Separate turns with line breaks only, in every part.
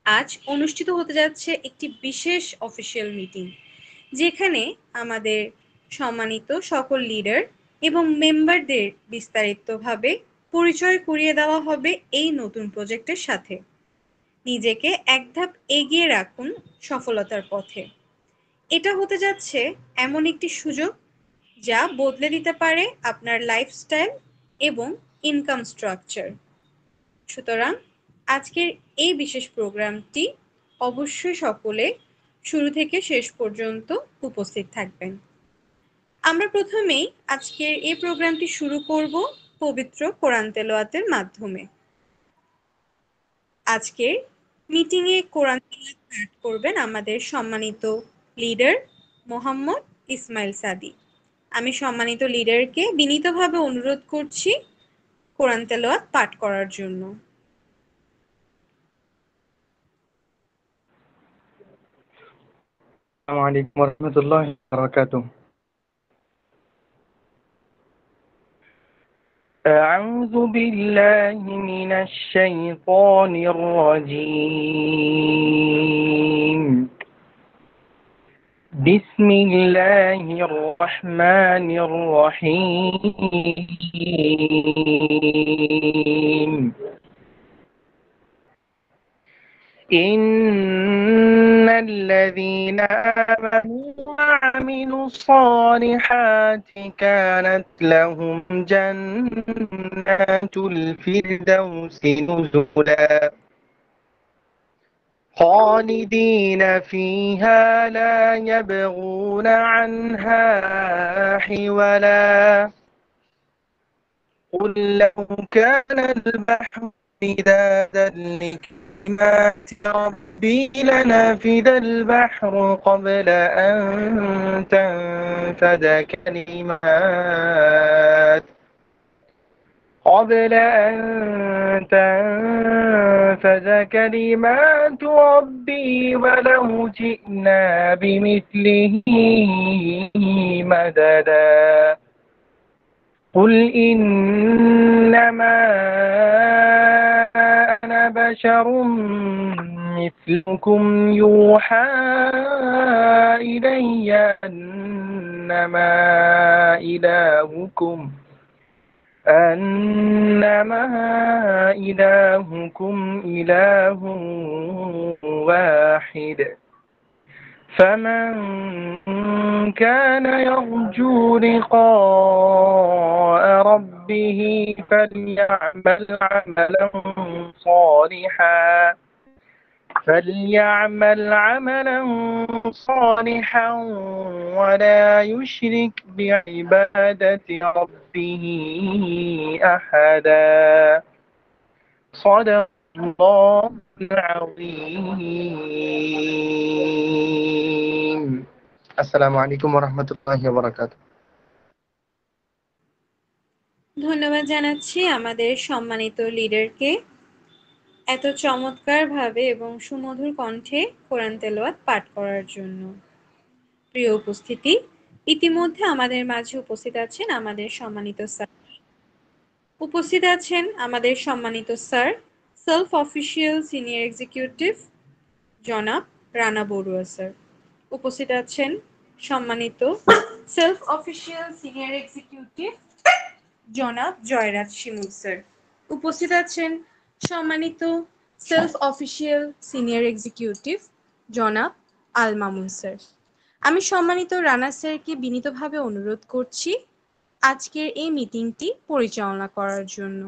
আজ অনুষ্ঠিত হতে যাচ্ছে একটি বিশেষ অফিসিয়াল মিটিং, যেখানে আমাদের সম্মানিত সকল লিডার এবং মেম্বারদের বিস্তারিতভাবে পরিচয় করিয়ে দেওয়া হবে এই নতুন প্রজেক্টের সাথে। নিজেকে এক ধাপ এগিয়ে রাখুন সফলতার পথে। এটা হতে যাচ্ছে এমন একটি সুযোগ যা বদলে দিতে পারে আপনার লাইফস্টাইল এবং ইনকাম স্ট্রাকচার। সুতরাং আজকের এই বিশেষ প্রোগ্রামটি অবশ্যই সকলে শুরু থেকে শেষ পর্যন্ত উপস্থিত থাকবেন। আমরা প্রথমেই আজকের এই প্রোগ্রামটি শুরু করব পবিত্র কোরআন তেলাওয়াতের মাধ্যমে। আজকের মিটিংয়ে কোরআন তেলাওয়াত পাঠ করবেন আমাদের সম্মানিত লিডার মোহাম্মদ ইসমাইল সাদি। আমি সম্মানিত লিডারকে বিনীতভাবে অনুরোধ করছি কোরআন তেলাওয়াত পাঠ করার জন্য।
السلام عليكم ورحمة الله وبركاته. أعوذ بالله من الشيطان الرجيم. بسم الله الرحمن الرحيم. إن الذين آمنوا وعملوا الصالحات كانت لهم جنات الفردوس نزلا خالدين فيها لا يبغون عنها حولا. قل لو كان البحر مدادا لكلمات ربي لنفد البحر قبل أن تنفد كلمات ربي ولو جئنا بمثله مددا. قل إنما أنا بشر مثلكم يوحى إلي أنما إلهكم إله واحد. فمن كان يرجو لقاء ربه فليعمل عملا صالحا ولا يشرك بعبادة ربه أحدا. صدق الله العظيم. السلام عليكم ورحمة الله وبركاته.
ধন্যবাদ জানাচ্ছি আমাদের সম্মানিত লিডারকে এত চমৎকারভাবে এবং সুমধুর কণ্ঠে কোরআন তেলাওয়াত পাঠ করার জন্য। প্রিয় উপস্থিতি, ইতিমধ্যে আমাদের মাঝে উপস্থিত আছেন আমাদের সম্মানিত sir self official senior executive জনাব রানা বড়ুয়া স্যার। উপস্থিত আছেন সম্মানিত সেলফ অফিসিয়াল সিনিয়র এক্সিকিউটিভ জনাব জয়রাজ শিমুল স্যার। উপস্থিত আছেন সম্মানিত সেলফ অফিসিয়াল সিনিয়র এক্সিকিউটিভ জনাব আল মামুন স্যার। আমি সম্মানিত রানা স্যারকে বিনীতভাবে অনুরোধ করছি আজকের এই মিটিংটি পরিচালনা করার জন্য।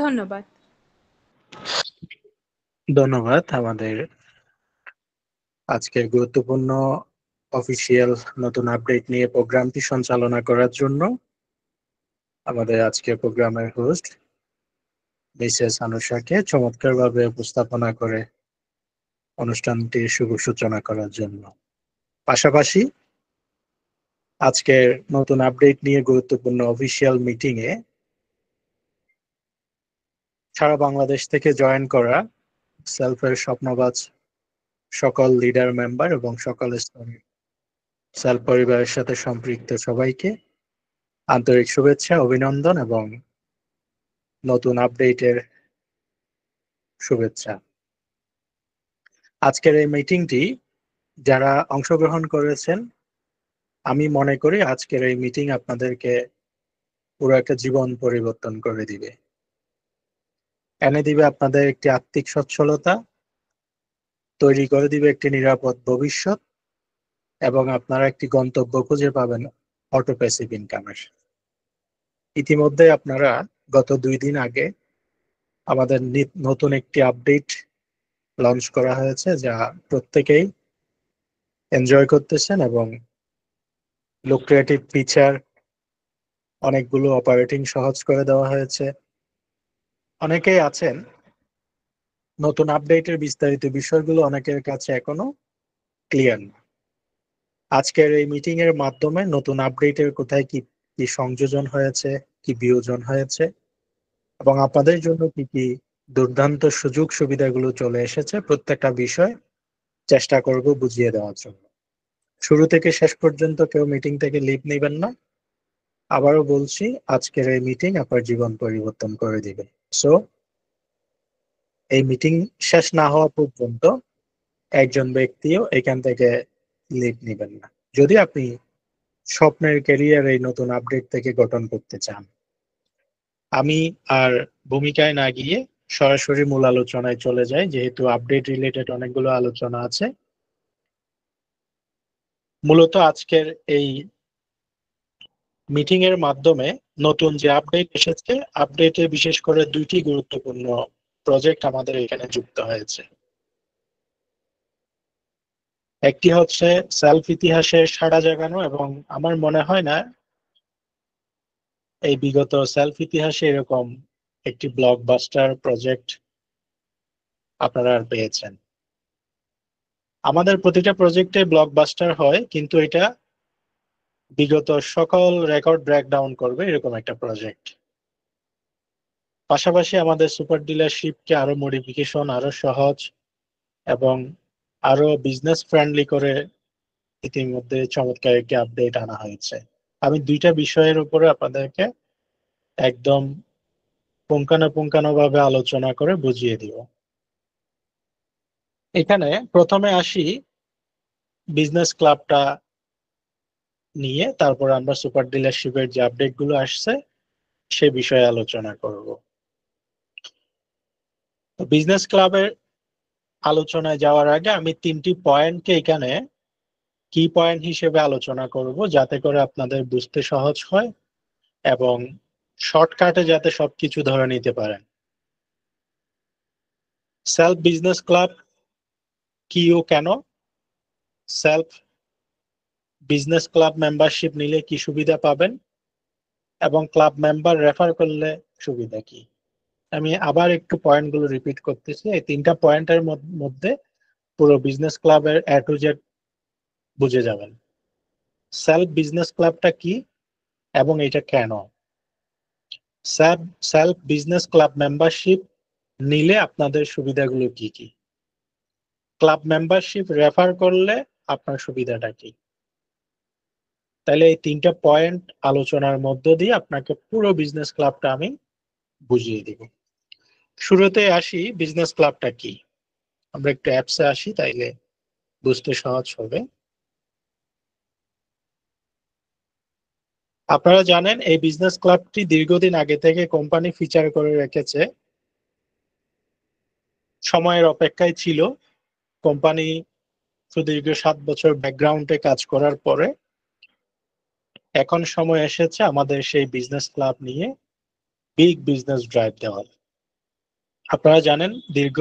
ধন্যবাদ।
ধন্যবাদ আমাদের আজকের গুরুত্বপূর্ণ অফিসিয়াল নতুন আপডেট নিয়ে প্রোগ্রামটি সঞ্চালনা করার জন্য। আমাদের আজকের প্রোগ্রামের হোস্ট মিসেস আনুষাকে চমৎকারভাবে উপস্থাপনা করে অনুষ্ঠানটির শুভ সূচনা করার জন্য। পাশাপাশি আজকের নতুন আপডেট নিয়ে গুরুত্বপূর্ণ অফিসিয়াল মিটিংয়ে সারা বাংলাদেশ থেকে জয়েন করা সেলফের স্বপ্নবাজ সকল লিডার মেম্বার এবং সকল স্তরের সেলফ পরিবারের সাথে সম্পৃক্ত সবাইকে আন্তরিক শুভেচ্ছা, অভিনন্দন এবং নতুন আপডেটের শুভেচ্ছা। আজকের এই মিটিংটি যারা অংশগ্রহণ করেছেন, আমি মনে করি আজকের এই মিটিং আপনাদেরকে পুরো একটা জীবন পরিবর্তন করে দিবে, এনে দিবে আপনাদের একটি আর্থিক সচ্ছলতা, তৈরি করে দিবে একটি নিরাপদ ভবিষ্যৎ, এবং আপনারা একটি গন্তব্য খুঁজে পাবেন অটো প্যাসিভ ইনকামের। ইতিমধ্যে আপনারা গত 2 দিন আগে আমাদের নতুন একটি আপডেট লঞ্চ করা হয়েছে, যা প্রত্যেকেই এনজয় করতেছেন, এবং লুক্রেটিভ ফিচার, অনেকগুলো অপারেটিং সহজ করে দেওয়া হয়েছে। অনেকেই আছেন নতুন আপডেটের বিস্তারিত বিষয়গুলো অনেকের কাছে এখনো ক্লিয়ার না। আজকের এই মিটিং এর মাধ্যমে নতুন আপডেটের কোথায় কি কি সংযোজন হয়েছে, কি বিয়োজন হয়েছে, এবং আপনাদের জন্য কি কি দুর্দান্ত সুযোগ সুবিধাগুলো চলে এসেছে, প্রত্যেকটা বিষয় চেষ্টা করব বুঝিয়ে দেওয়ার জন্য। শুরু থেকে শেষ পর্যন্ত কেউ মিটিং থেকে লিভ নেবেন না। আবারও বলছি, আজকের এই মিটিং আপনার জীবন পরিবর্তন করে দিবে। সো এই মিটিং শেষ না হওয়া পর্যন্ত একজন ব্যক্তিও এখান থেকে লিভ নেবেন না, যদি আপনি স্বপ্নের ক্যারিয়ার এই নতুন আপডেট থেকে গঠন করতে চান। আমি আর ভূমিকায় না গিয়ে সরাসরি মূল আলোচনায় চলে যাই, যেহেতু আপডেট রিলেটেড অনেকগুলো আলোচনা আছে। মূলত আজকের এই মিটিং এর মাধ্যমে নতুন যে আপডেট এসেছে, আপডেটে বিশেষ করে 2টি গুরুত্বপূর্ণ প্রজেক্ট আমাদের এখানে যুক্ত হয়েছে। একটি হচ্ছে সেলফ ইতিহাসের সাড়া জাগানো, এবং আমার মনে হয় না এই বিগত সেলফ ইতিহাসে এরকম একটি ব্লকবাস্টার প্রজেক্ট আপনারা আর পেয়েছেন। আমাদের প্রতিটা প্রজেক্টে ব্লকবাস্টার হয়, কিন্তু এটা বিগত সকল রেকর্ড ব্রেকডাউন করবে এরকম একটা প্রজেক্ট। পাশাপাশি আমাদের সুপার ডিলারশিপকে আরো মডিফিকেশন, আরো সহজ এবং আরো বিজনেস ফ্রেন্ডলি করে ইতিমধ্যে চমৎকার একটি আপডেট আনা হয়েছে। আমি 2টা বিষয়ের উপরে আপনাদেরকে একদম পুঙ্খানুপুঙ্খানুভাবে আলোচনা করে বুঝিয়ে দিব। এখানে প্রথমে আসি বিজনেস ক্লাবটা নিয়ে, তারপর আমরা সুপার ডিলারশিপের যে আপডেট গুলো আসছে সে বিষয়ে আলোচনা করব। বিজনেস ক্লাবের আলোচনায় যাওয়ার আগে আমি 3টি পয়েন্টকে এখানে কি পয়েন্ট হিসেবে আলোচনা করব, যাতে করে আপনাদের বুঝতে সহজ হয় এবং শর্টকাটে যাতে সবকিছু ধরে নিতে পারেন। সেলফ বিজনেস ক্লাব কি ও কেন, সেলফ বিজনেস ক্লাব মেম্বারশিপ নিলে কি সুবিধা পাবেন, এবং ক্লাব মেম্বার রেফার করলে সুবিধা কি। আমি আবার একটু পয়েন্টগুলো রিপিট করতেছি। এই 3টা পয়েন্টের মধ্যে পুরো বিজনেস ক্লাবের এ টু জেড বুঝে যাবেন। সেলফ বিজনেস ক্লাবটা কি এবং এটা কেন। সেলফ বিজনেস ক্লাব মেম্বারশিপ নিলে আপনাদের সুবিধাগুলো কি কি, ক্লাব মেম্বারশিপ রেফার করলে আপনার সুবিধাটা কি। তাহলে এই 3টা পয়েন্ট আলোচনার মধ্য দিয়ে আপনাকে পুরো বিজনেস ক্লাবটা আমি বুঝিয়ে দিব। শুরুতে আসি বিজনেস ক্লাবটা কি। আমরা একটু অ্যাপসে আসি, তাইলে বুঝতে সহজ হবে। আপনারা জানেন এই বিজনেস ক্লাবটি দীর্ঘদিন আগে থেকে কোম্পানি ফিচার করে রেখেছে, সময়ের অপেক্ষায় ছিল। কোম্পানি সুদীর্ঘ 7 বছর ব্যাকগ্রাউন্ডে কাজ করার পরে এখন সময় এসেছে আমাদের সেই বিজনেস ক্লাব নিয়ে বিগ বিজনেস ড্রাইভ দেওয়ার। আপনারা জানেন দীর্ঘ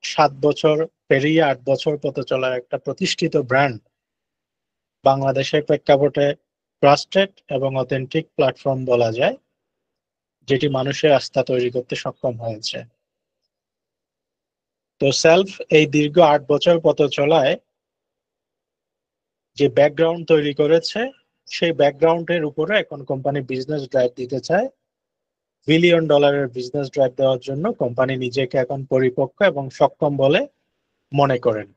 7 বছর পেরিয়ে 8 বছর পথে চলার একটা প্রতিষ্ঠিত ব্র্যান্ড বাংলাদেশের প্রেক্ষাপটে ট্রাস্টেড এবং অথেন্টিক প্ল্যাটফর্ম বলা যায়, যেটি মানুষের আস্থা তৈরি করতে সক্ষম হয়েছে। তো সেলফ এই দীর্ঘ 8 বছর পথ চলায় যে ব্যাকগ্রাউন্ড তৈরি করেছে, সেই ব্যাকগ্রাউন্ডের উপরে এখন কোম্পানি বিজনেস ড্রাইভ দিতে চায়। $1 বিলিয়ন বিজনেস ড্রাইভ দেওয়ার জন্য কোম্পানি নিজেকে এখন পরিপক্ক এবং সক্ষম বলে মনে করেন।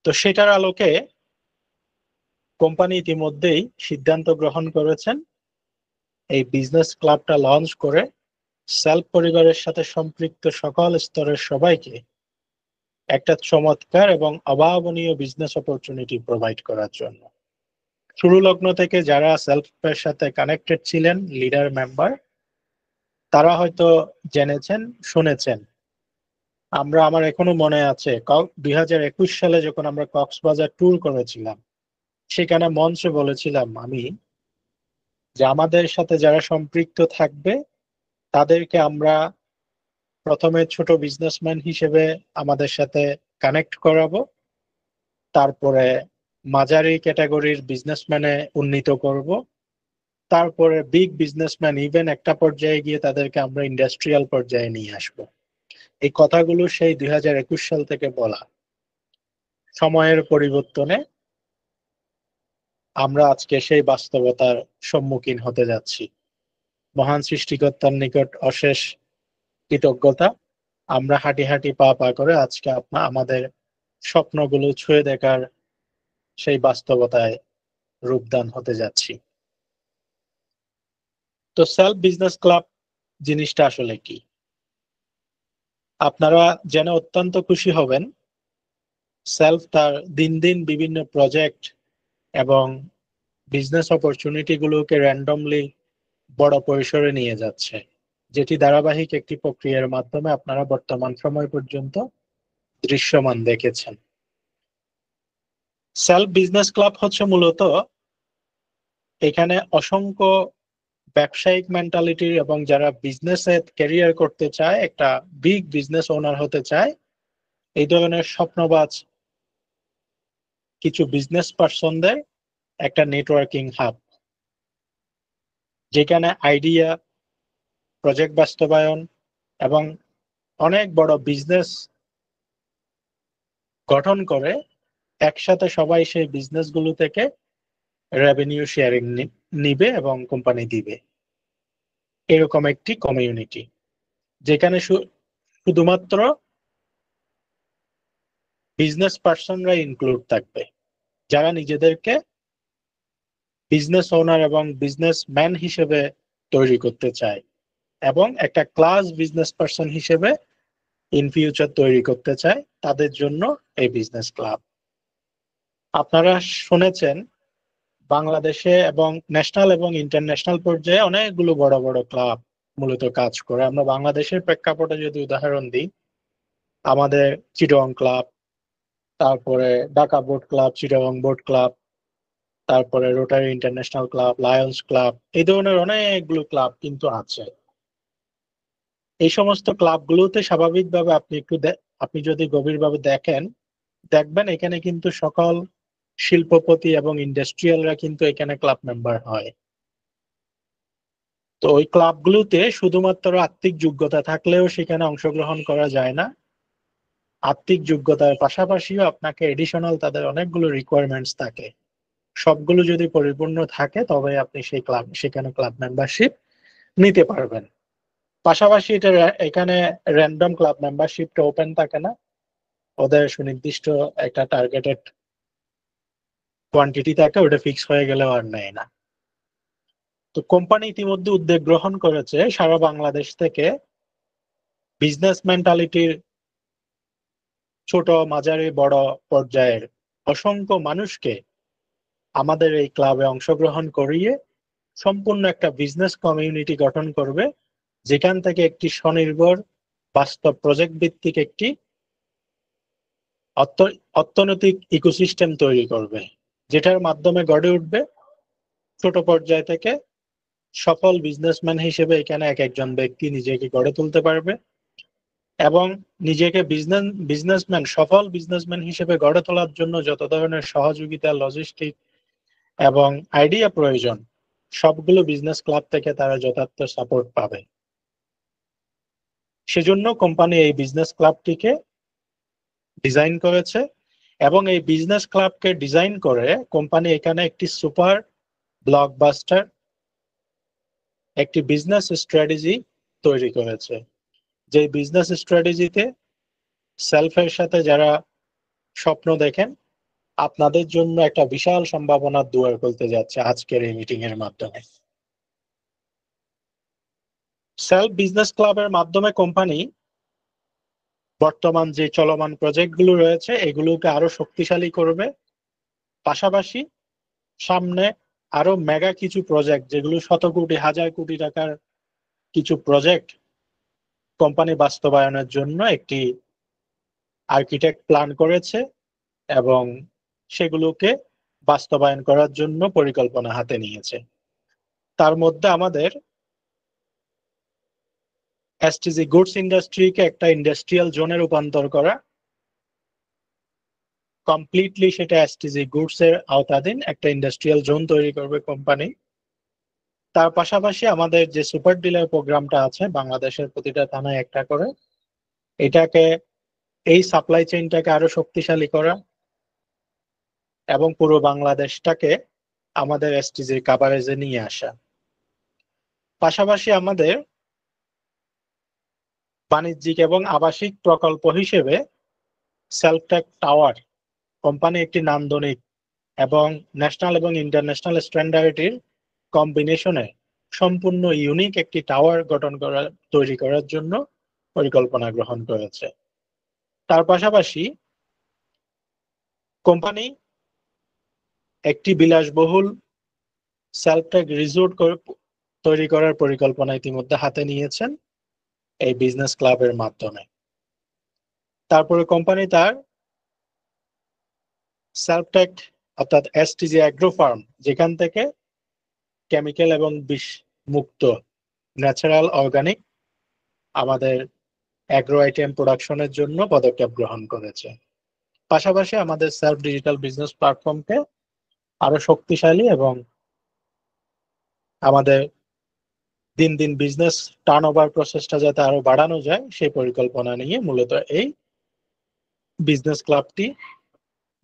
তো সেটার আলোকে কোম্পানি ইতিমধ্যেই সিদ্ধান্ত গ্রহণ করেছেন এই বিজনেস ক্লাবটা লঞ্চ করে সেলফ পরিবারের সাথে সম্পৃক্ত সকল স্তরের সবাইকে একটা চমৎকার এবং অভাবনীয় বিজনেস অপরচুনিটি প্রোভাইড করার জন্য। শুরু লগ্ন থেকে যারা সেলফের সাথে কানেক্টেড ছিলেন লিডার মেম্বার, তারা হয়তো জেনেছেন, শুনেছেন। আমার এখনো মনে আছে 2021 সালে যখন আমরা কক্সবাজার ট্যুর করেছিলাম, সেখানে মঞ্চে বলেছিলাম আমি যে আমাদের সাথে যারা সম্পৃক্ত থাকবে তাদেরকে আমরা প্রথমে ছোট বিজনেসম্যান হিসেবে আমাদের সাথে কানেক্ট করাবো, তারপরে মাঝারি ক্যাটাগরির বিজনেসম্যানে উন্নীত করব, তারপরে বিগ বিজনেসম্যান, ইভেন একটা পর্যায়ে গিয়ে তাদেরকে আমরা ইন্ডাস্ট্রিয়াল পর্যায়ে নিয়ে আসব। এই কথাগুলো সেই 2021 সাল থেকে বলা। সময়ের পরিবর্তনে আমরা আজকে সেই বাস্তবতার সম্মুখীন হতে যাচ্ছি। মহান সৃষ্টিকর্তার নিকট অশেষ কৃতজ্ঞতা, আমরা হাঁটি হাঁটি পা পা করে আজকে আমাদের স্বপ্নগুলো ছুঁয়ে দেখার সেই বাস্তবতায় রূপদান হতে যাচ্ছি। তো সেলফ বিজনেস ক্লাব জিনিসটা আসলে কি? আপনারা জেনে অত্যন্ত খুশি হবেন, সেলফ তার দিন দিন বিভিন্ন প্রজেক্ট এবং বিজনেস অপরচুনিটি গুলোকে র্যান্ডমলি বড় পরিসরে নিয়ে যাচ্ছে, যেটি ধারাবাহিক একটি প্রক্রিয়ার মাধ্যমে আপনারা বর্তমান সময় পর্যন্ত দৃশ্যমান দেখেছেন। সেলফ বিজনেস ক্লাব হচ্ছে মূলত এখানে অসংখ্য ব্যবসায়িক মেন্টালিটির এবং যারা বিজনেসে ক্যারিয়ার করতে চায়, একটা বিগ বিজনেস ওনার হতে চায়, এই ধরনের স্বপ্নবাজ কিছু বিজনেস পার্সনদের একটা নেটওয়ার্কিং হাব, যেখানে আইডিয়া, প্রজেক্ট বাস্তবায়ন এবং অনেক বড় বিজনেস গঠন করে একসাথে সবাই সেই বিজনেসগুলো থেকে রেভিনিউ শেয়ারিং নিবে এবং কোম্পানি দিবে। এরকম একটি কমিউনিটি যেখানে শুধুমাত্র বিজনেস পার্সনরা ইনক্লুড থাকবে, যারা নিজেদেরকে বিজনেস ওনার এবং বিজনেস ম্যান হিসেবে তৈরি করতে চায় এবং একটা ক্লাস বিজনেস পার্সন হিসেবে ইন ফিউচার তৈরি করতে চায়, তাদের জন্য এই বিজনেস ক্লাব। আপনারা শুনেছেন বাংলাদেশে এবং ন্যাশনাল এবং ইন্টারন্যাশনাল পর্যায়ে অনেকগুলো বড় বড় ক্লাব মূলত কাজ করে। আমরা বাংলাদেশের প্রেক্ষাপটে যদি উদাহরণ দিই, আমাদের চিটগং ক্লাব, তারপরে Dhaka boat club, Chittagong boat club, তারপরে Rotary International club, Lions club, এই ধরনের অনেকগুলো ক্লাব কিন্তু আছে। এই সমস্ত ক্লাবগুলোতে স্বাভাবিকভাবে আপনি যদি গভীরভাবে দেখবেন এখানে কিন্তু সকল শিল্পপতি এবং ইন্ডাস্ট্রিয়ালরা কিন্তু এখানে ক্লাব মেম্বার হয়। তো ওই ক্লাবগুলোতে শুধুমাত্র আর্থিক যোগ্যতা থাকলেও সেখানে অংশগ্রহণ করা যায় না। আর্থিক যোগ্যতার পাশাপাশিও আপনাকে এডিশনাল তাদের অনেকগুলো রিকোয়ারমেন্টস থাকে। সবগুলো যদি পরিপূর্ণ থাকে তবে আপনি সেখানে ক্লাব মেম্বারশিপ নিতে পারবেন। পাশাপাশি এখানে র্যান্ডম ক্লাব মেম্বারশিপটা ওপেন থাকে না, ওদের সুনির্দিষ্ট একটা টার্গেটেড কোয়ান্টিটি থাকে, ওটা ফিক্স হয়ে গেলেও আর নেয় না। তো কোম্পানি ইতিমধ্যে উদ্যোগ গ্রহণ করেছে সারা বাংলাদেশ থেকে বিজনেস মেন্টালিটির ছোট, মাঝারি, বড় পর্যায়ের অসংখ্য মানুষকে আমাদের এই ক্লাবে অংশগ্রহণ করিয়ে সম্পূর্ণ একটা বিজনেস কমিউনিটি গঠন করবে, যেখান থেকে একটি স্বনির্ভর বাস্তব প্রজেক্ট ভিত্তিক একটি অর্থনৈতিক ইকোসিস্টেম তৈরি করবে, যেটার মাধ্যমে গড়ে উঠবে ছোট পর্যায় থেকে সফল বিজনেসম্যান হিসেবে এখানে এক একজন ব্যক্তি নিজেকে গড়ে তুলতে পারবে এবং নিজেকে সফল বিজনেসম্যান হিসেবে গড়ে তোলার জন্য যত ধরনের সহযোগিতা, লজিস্টিক এবং আইডিয়া প্রয়োজন, সবগুলো বিজনেস ক্লাব থেকে তারা যথার্থ সাপোর্ট পাবে। সেজন্য কোম্পানি এই বিজনেস ক্লাবটিকে ডিজাইন করেছে এবং এই বিজনেস ক্লাবকে ডিজাইন করে কোম্পানি এখানে একটি সুপার ব্লকবাস্টার একটি বিজনেস স্ট্র্যাটেজি তৈরি করেছে, যে বিজনেস স্ট্র্যাটেজিতে সেলফের সাথে যারা স্বপ্ন দেখেন আপনাদের জন্য একটা বিশাল সম্ভাবনার দুয়ার খুলতে যাচ্ছে আজকের এই মিটিং এর মাধ্যমে। সেলফ বিজনেস ক্লাবের মাধ্যমে কোম্পানি বর্তমান যে চলমান প্রজেক্টগুলো রয়েছে এগুলোকে আরো শক্তিশালী করবে। পাশাপাশি সামনে আরো মেগা কিছু প্রজেক্ট, যেগুলো শত কোটি হাজার কোটি টাকার কিছু প্রজেক্ট কোম্পানি বাস্তবায়নের জন্য একটি আর্কিটেক্ট প্ল্যান করেছে এবং সেগুলোকে বাস্তবায়ন করার জন্য পরিকল্পনা হাতে নিয়েছে। তার মধ্যে আমাদের এসটিজি গুডস ইন্ডাস্ট্রিকে একটা ইন্ডাস্ট্রিয়াল জোনে রূপান্তর করা, কমপ্লিটলি সেটা এসটিজি গুডস এর আওতাধীন একটা ইন্ডাস্ট্রিয়াল জোন তৈরি করবে কোম্পানি। তার পাশাপাশি আমাদের যে সুপার ডিলার প্রোগ্রামটা আছে বাংলাদেশের প্রতিটা থানায় একটা করে, এটাকে এই সাপ্লাই চেইনটাকে আরো শক্তিশালী করা এবং পুরো বাংলাদেশটাকে আমাদের এসটিজির কাভারেজে নিয়ে আসা। পাশাপাশি আমাদের বাণিজ্যিক এবং আবাসিক প্রকল্প হিসেবে সেলফটেক টাওয়ার কোম্পানি একটি নান্দনিক এবং ন্যাশনাল এবং ইন্টারন্যাশনাল স্ট্যান্ডার্ডের কম্বিনেশনে সম্পূর্ণ ইউনিক একটি টাওয়ার তৈরি করার জন্য পরিকল্পনা গ্রহণ করেছে। তার পাশাপাশি কোম্পানি একটি বিলাসবহুল সেলফটেক রিসোর্ট তৈরি করার পরিকল্পনা ইতিমধ্যে হাতে নিয়েছেন এই বিজনেস ক্লাবের মাধ্যমে। তারপরে কোম্পানি তার সেলফটেক অর্থাৎ এসটিজি অ্যাগ্রো ফার্ম, যেখান থেকে কেমিক্যাল এবং বিষ মুক্ত ন্যাচারাল অর্গানিক আমাদের অ্যাগ্রো আইটেম প্রোডাকশনের জন্য পদক্ষেপ গ্রহণ করেছে। পাশাপাশি আমাদের সেলফ ডিজিটাল বিজনেস প্ল্যাটফর্মকে আরো শক্তিশালী এবং আমাদের দিন দিন বিজনেস টার্নওভার প্রসেসটা যাতে আরো বাড়ানো যায় সেই পরিকল্পনা নিয়ে মূলত এই বিজনেস ক্লাবটি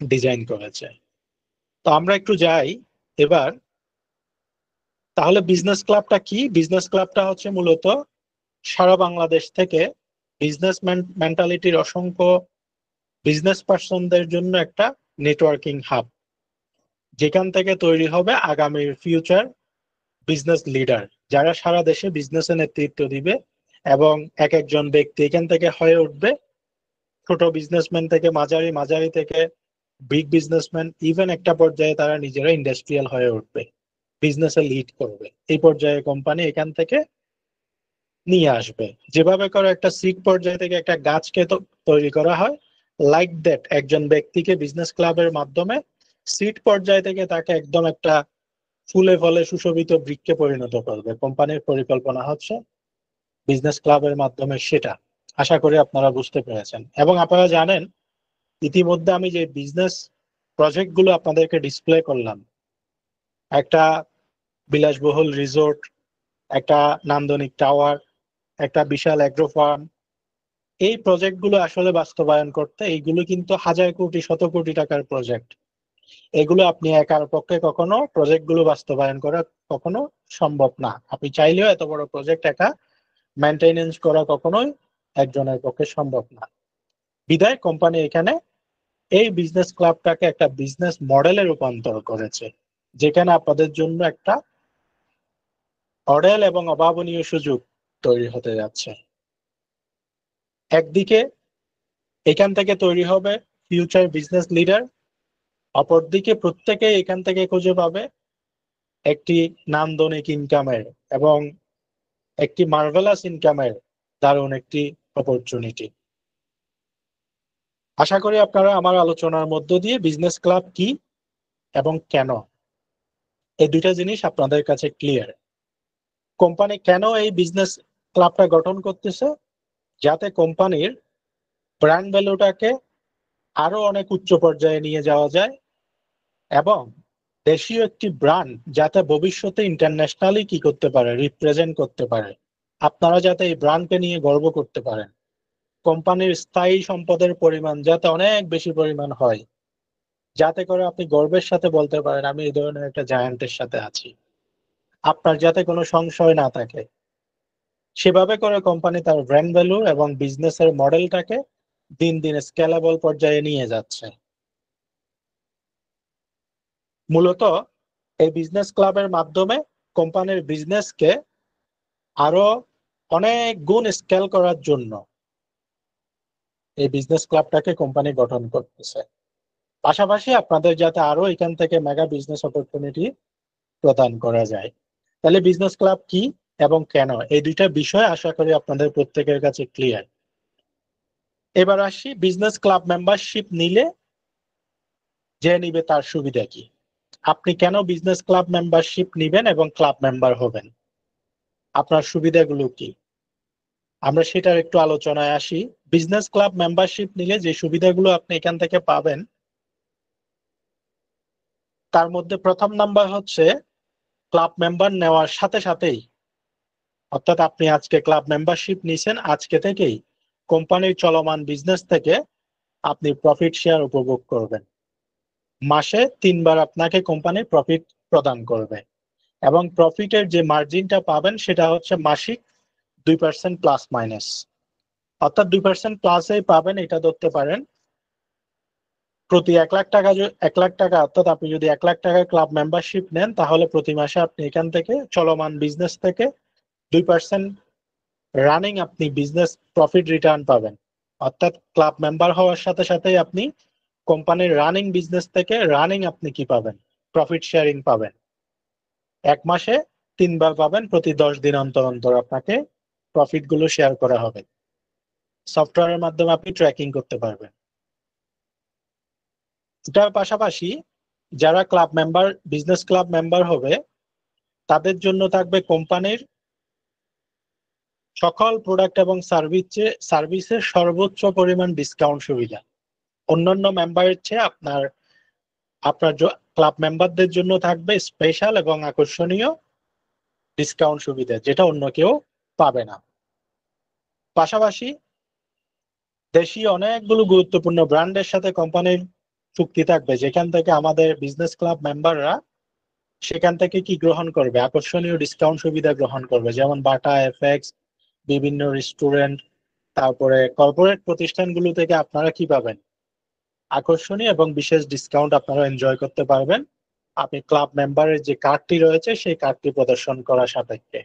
ডিজাইন করেছে। তো আমরা একটু যাই এবার, তাহলে বিজনেস ক্লাবটা কি? বিজনেস ক্লাবটা হচ্ছে মূলত সারা বাংলাদেশ থেকে বিজনেস মেন্টালিটির অসংখ্য বিজনেস পার্সনদের জন্য একটা নেটওয়ার্কিং হাব, যেখান থেকে তৈরি হবে আগামীর ফিউচার বিজনেস লিডার, যারা সারা দেশে বিজনেসে নেতৃত্ব দিবে এবং এক একজন ব্যক্তি এখান থেকে হয়ে উঠবে ছোট বিজনেসম্যান থেকে মাঝারি, মাঝারি থেকে বিগ বিজনেসম্যান, ইভেন একটা পর্যায়ে তারা নিজেরা ইন্ডাস্ট্রিয়াল হয়ে উঠবে, বিজনেসে লিড করবে। এই পর্যায়ে কোম্পানি এখান থেকে নিয়ে আসবে। যেভাবে করে একটা সিড পর্যায় থেকে একটা গাছকে তৈরি করা হয়, লাইক দ্যাট একজন ব্যক্তিকে বিজনেস ক্লাবের মাধ্যমে সিড পর্যায় থেকে তাকে একদম একটা ফুলে ফলে সুশোভিত বৃক্ষে পরিণত করবে। কোম্পানির পরিকল্পনা হচ্ছে বিজনেস ক্লাবের মাধ্যমে সেটা। আশা করি আপনারা বুঝতে পেরেছেন। এবং আপনারা জানেন ইতিমধ্যে আমি যে বিজনেস প্রজেক্ট গুলো আপনাদেরকে ডিসপ্লে করলাম, একটা বিলাসবহুল রিসোর্ট, একটা নান্দনিক টাওয়ার, একটা বিশাল অ্যাগ্রো ফার্ম, এই প্রজেক্টগুলো আসলে বাস্তবায়ন করতে এইগুলো কিন্তু হাজার কোটি শত কোটি টাকার প্রজেক্ট। এগুলো আপনি একার পক্ষে কখনো প্রজেক্টগুলো বাস্তবায়ন করা কখনো সম্ভব না। আপনি চাইলেও এত বড় প্রজেক্ট একা মেনটেনেন্স করা কখনোই একজনের পক্ষে সম্ভব না। বিধায় কোম্পানি এখানে এই বিজনেস ক্লাবটাকে একটা বিজনেস মডেলে রূপান্তর করেছে, যেখানে আপনাদের জন্য একটা অডেল এবং অভাবনীয় সুযোগ তৈরি হতে যাচ্ছে। একদিকে এখান থেকে তৈরি হবে ফিউচার বিজনেস লিডার, অপরদিকে প্রত্যেকে এখান থেকে খুঁজে পাবে একটি নান্দনিক ইনকামের এবং একটি মার্ভেলাস ইনকামের দারুণ একটি অপরচুনিটি। আশা করি আপনারা আমার আলোচনার মধ্য দিয়ে বিজনেস ক্লাব কি এবং কেন এই দুইটা জিনিস আপনাদের কাছে ক্লিয়ার। কোম্পানি কেন এই বিজনেস ক্লাবটা গঠন করতেছে? যাতে কোম্পানির ব্র্যান্ড ভ্যালুটাকে আরো অনেক উচ্চ পর্যায়ে নিয়ে যাওয়া যায় এবং দেশীয় একটি ব্র্যান্ড যাতে ভবিষ্যতে ইন্টারন্যাশনালি কি করতে পারে, রিপ্রেজেন্ট করতে পারে। আপনারা যাতে এই ব্র্যান্ডকে নিয়ে গর্ব করতে পারেন, কোম্পানির স্থায়ী সম্পদের পরিমাণ যাতে অনেক বেশি পরিমাণ হয়, যাতে করে আপনি গর্বের সাথে বলতে পারেন আমি এই ধরনের একটা জায়ান্টের সাথে আছি, আপনার যাতে কোনো সংশয় না থাকে। সেভাবে করে কোম্পানি তার ব্র্যান্ড ভ্যালু এবং বিজনেসের মডেলটাকে দিন দিন স্কেলেবল পর্যায়ে নিয়ে যাচ্ছে। মূলত এই বিজনেস ক্লাবের মাধ্যমে কোম্পানির বিজনেসকে আরো অনেক গুণ স্কেল করার জন্য এই বিজনেস ক্লাবটাকে কোম্পানি গঠন করতেছে। পাশাপাশি আপনাদের যাতে আরো এখান থেকে মেগা বিজনেস অপরচুনিটি প্রদান করা যায়। তাহলে বিজনেস ক্লাব কি এবং কেন, এই দুইটা বিষয় আশা করি আপনাদের প্রত্যেকের কাছে ক্লিয়ার। এবার আসি বিজনেস ক্লাব মেম্বারশিপ নিলে যে নিবে তার সুবিধা কি, আপনি কেন বিজনেস ক্লাব মেম্বারশিপ নিবেন এবং ক্লাব মেম্বার হবেন, আপনার সুবিধাগুলো কি, আমরা সেটার একটু আলোচনায় আসি। বিজনেস ক্লাব মেম্বারশিপ নিলে যে সুবিধাগুলো আপনি এখান থেকে পাবেন তার মধ্যে প্রথম নাম্বার হচ্ছে ক্লাব মেম্বার নেওয়ার সাথে সাথেই, অর্থাৎ আপনি আজকে ক্লাব মেম্বারশিপ নিছেন, আজকে থেকেই কোম্পানির চলমান বিজনেস থেকে আপনি প্রফিট শেয়ার উপভোগ করবেন। মাসে 3 বার আপনাকে কোম্পানি প্রফিট প্রদান করবে এবং প্রফিটের যে মার্জিনটা পাবেন সেটা হচ্ছে মাসিক 2% প্লাস মাইনাস, অর্থাৎ 2% প্লাসেই পাবেন। এটা ধরতে পারেন প্রতি 1 লাখ টাকা, 1 লাখ টাকা, অর্থাৎ আপনি যদি 1 লাখ টাকা ক্লাব মেম্বারশিপ নেন তাহলে প্রতি মাসে আপনি এখান থেকে চলমান বিজনেস থেকে 2% রানিং আপনি বিজনেস প্রফিট রিটার্ন পাবেন। অর্থাৎ ক্লাব মেম্বার হওয়ার সাথে সাথেই আপনি কোম্পানির রানিং বিজনেস থেকে রানিং আপনি কি পাবেন, প্রফিট শেয়ারিং পাবেন। 1 মাসে 3 বার পাবেন, প্রতি 10 দিন অন্তর অন্তর আপনাকে প্রফিট গুলো শেয়ার করা হবে। সফটওয়্যারের মাধ্যমে আপনি ট্র্যাকিং করতে পারবেন। এটার পাশাপাশি যারা club member, business club member হবে তাদের জন্য থাকবে কোম্পানির সকল প্রোডাক্ট এবং সার্ভিসের সর্বোচ্চ পরিমাণ ডিসকাউন্ট সুবিধা। অন্যান্য মেম্বারের চেয়ে আপনার ক্লাব মেম্বারদের জন্য থাকবে স্পেশাল এবং আকর্ষণীয় ডিসকাউন্ট সুবিধা, যেটা অন্য কেউ পাবে না। পাশাপাশি দেশীয় অনেকগুলো গুরুত্বপূর্ণ ব্র্যান্ডের সাথে কোম্পানির চুক্তি থাকবে, যেখান থেকে আমাদের বিজনেস ক্লাব মেম্বাররা সেখান থেকে কি গ্রহণ করবে, আকর্ষণীয় ডিসকাউন্ট সুবিধা গ্রহণ করবে। যেমন বাটা, এফএক্স, বিভিন্ন রেস্টুরেন্ট, তারপরে কর্পোরেট প্রতিষ্ঠানগুলো থেকে আপনারা কি পাবেন, আকর্ষণীয় এবং বিশেষ ডিসকাউন্ট আপনারা এনজয় করতে পারবেন আপনি ক্লাব মেম্বারের যে কার্ডটি রয়েছে সেই কার্ডটি প্রদর্শন করার সাপেক্ষে।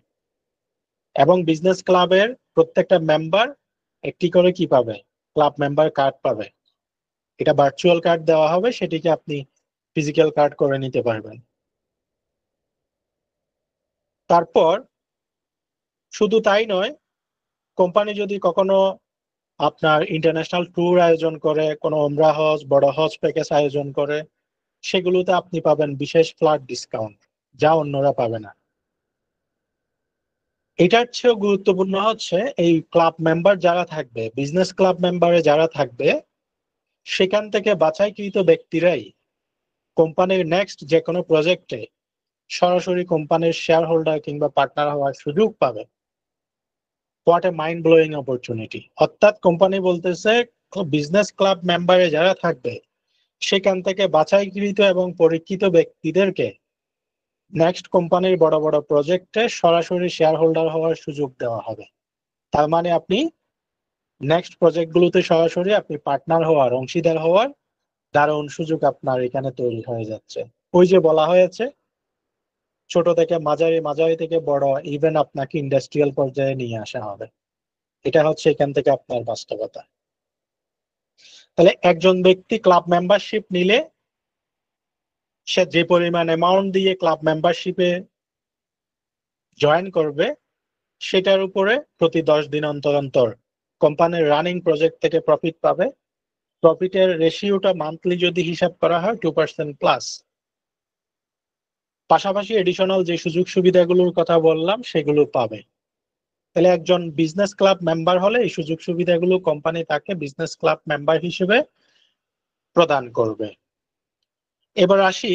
এবং বিজনেস ক্লাবের প্রত্যেকটা মেম্বার একটি করে কি পাবে, ক্লাব মেম্বার কার্ড পাবে। এটা ভার্চুয়াল কার্ড দেওয়া হবে, সেটিকে আপনি ফিজিক্যাল কার্ড করে নিতে পারবেন। তারপর শুধু তাই নয়, কোম্পানি যদি কখনো আপনার ইন্টারন্যাশনাল ট্যুর আয়োজন করে, কোনো ওমরা হজ, বড় হজ প্যাকেজ আয়োজন করে, সেগুলোতে আপনি পাবেন বিশেষ ফ্ল্যাট ডিসকাউন্ট, যা অন্যরা পাবে না। এটার চেয়েও গুরুত্বপূর্ণ হচ্ছে এই ক্লাব মেম্বার যারা থাকবে, বিজনেস ক্লাব মেম্বারে যারা থাকবে, সেখান থেকে বাছাইকৃত ব্যক্তিরাই কোম্পানির নেক্সট যে কোনো প্রজেক্টে সরাসরি কোম্পানির শেয়ার হোল্ডার কিংবা পার্টনার হওয়ার সুযোগ পাবে। What a mind blowing opportunity. অর্থাৎ কোম্পানি বলতেছে বিজনেস ক্লাব মেম্বারে যারা থাকবে সেখান থেকে বাছাইকৃত এবং পরীক্ষিত ব্যক্তিদেরকে নেক্সট কোম্পানির বড় বড় প্রজেক্টে সরাসরি শেয়ার হোল্ডার হওয়ার সুযোগ দেওয়া হবে। তার মানে আপনি নেক্সট প্রজেক্টগুলোতে সরাসরি আপনি পার্টনার হওয়ার, অংশীদার হওয়ার দারুণ সুযোগ আপনার এখানে তৈরি হয়ে যাচ্ছে। ওই যে বলা হয়েছে ছোট থেকে মাঝারি, মাঝারি থেকে বড়, ইভেন আপনাকে ইন্ডাস্ট্রিয়াল পর্যায়ে নিয়ে আসা হবে। এটা হচ্ছে এখান থেকে আপনার বাস্তবতা। তাহলে একজন ব্যক্তি ক্লাব মেম্বারশিপ নিলে সে যে পরিমাণ অ্যামাউন্ট দিয়ে ক্লাব মেম্বারশিপে জয়েন করবে সেটার উপরে প্রতি 10 দিন অন্তর অন্তর কোম্পানির রানিং প্রজেক্ট থেকে প্রফিট পাবে। প্রফিটের রেশিওটা মান্থলি যদি হিসাব করা হয় 2% প্লাস। পাশাপাশি এডিশনাল যে সুযোগ সুবিধাগুলোর কথা বললাম সেগুলো পাবে। তাহলে একজন বিজনেস ক্লাব মেম্বার হলে এই সুযোগ সুবিধাগুলো কোম্পানি তাকে বিজনেস ক্লাব মেম্বার হিসেবে প্রদান করবে। এবার আসি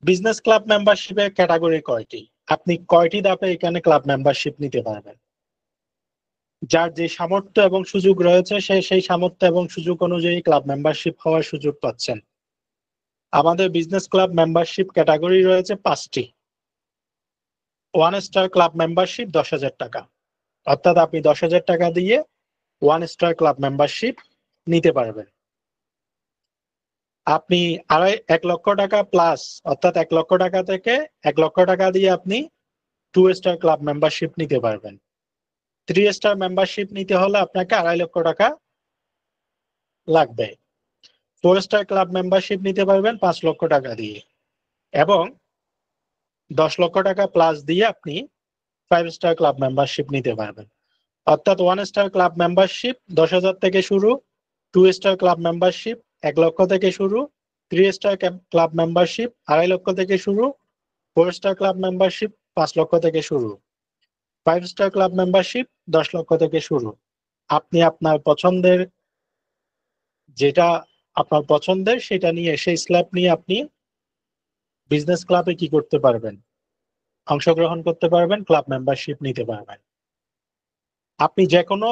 বিজনেস ক্লাব মেম্বারশিপের ক্যাটাগরি কয়টি, আপনি কয়টি ধাপে এখানে ক্লাব মেম্বারশিপ নিতে পারবেন। যার যে সামর্থ্য এবং সুযোগ রয়েছে সে সেই সামর্থ্য এবং সুযোগ অনুযায়ী ক্লাব মেম্বারশিপ হওয়ার সুযোগ পাচ্ছেন। আমাদের বিজনেস ক্লাব মেম্বারশিপ ক্যাটাগরি রয়েছে 5টি। 1 স্টার ক্লাব মেম্বারশিপ 10,000 টাকা, অর্থাৎ আপনি 10,000 টাকা দিয়ে 1 স্টার ক্লাব মেম্বারশিপ নিতে পারবেন। আপনি 1 লক্ষ টাকা প্লাস, অর্থাৎ 1 লক্ষ টাকা থেকে 1 লক্ষ টাকা দিয়ে আপনি 2 স্টার ক্লাব মেম্বারশিপ নিতে পারবেন। 3 স্টার মেম্বারশিপ নিতে হলে আপনাকে 2.5 লক্ষ টাকা লাগবে। 4 স্টার ক্লাব মেম্বারশিপ নিতে পারবেন 5 লক্ষ টাকা দিয়ে, এবং 10 লক্ষ টাকা প্লাস দিয়ে আপনি 5 স্টার ক্লাব মেম্বারশিপ নিতে পারবেন। অর্থাৎ 1 স্টার ক্লাব মেম্বারশিপ 10,000 থেকে শুরু, 2 স্টার ক্লাব মেম্বারশিপ 1 লক্ষ থেকে শুরু, 3 স্টার ক্লাব মেম্বারশিপ 2.5 লক্ষ থেকে শুরু, 4 স্টার ক্লাব মেম্বারশিপ 5 লক্ষ থেকে শুরু, 5 স্টার ক্লাব মেম্বারশিপ 10 লক্ষ থেকে শুরু। আপনি আপনার পছন্দের, যেটা আপনার পছন্দের সেটা নিয়ে, সেই স্ল্যাব নিয়ে আপনি বিজনেস ক্লাবে কি করতে পারবেন, অংশগ্রহণ করতে পারবেন, ক্লাব মেম্বারশিপ নিতে পারবেন। আপনি যে কোনো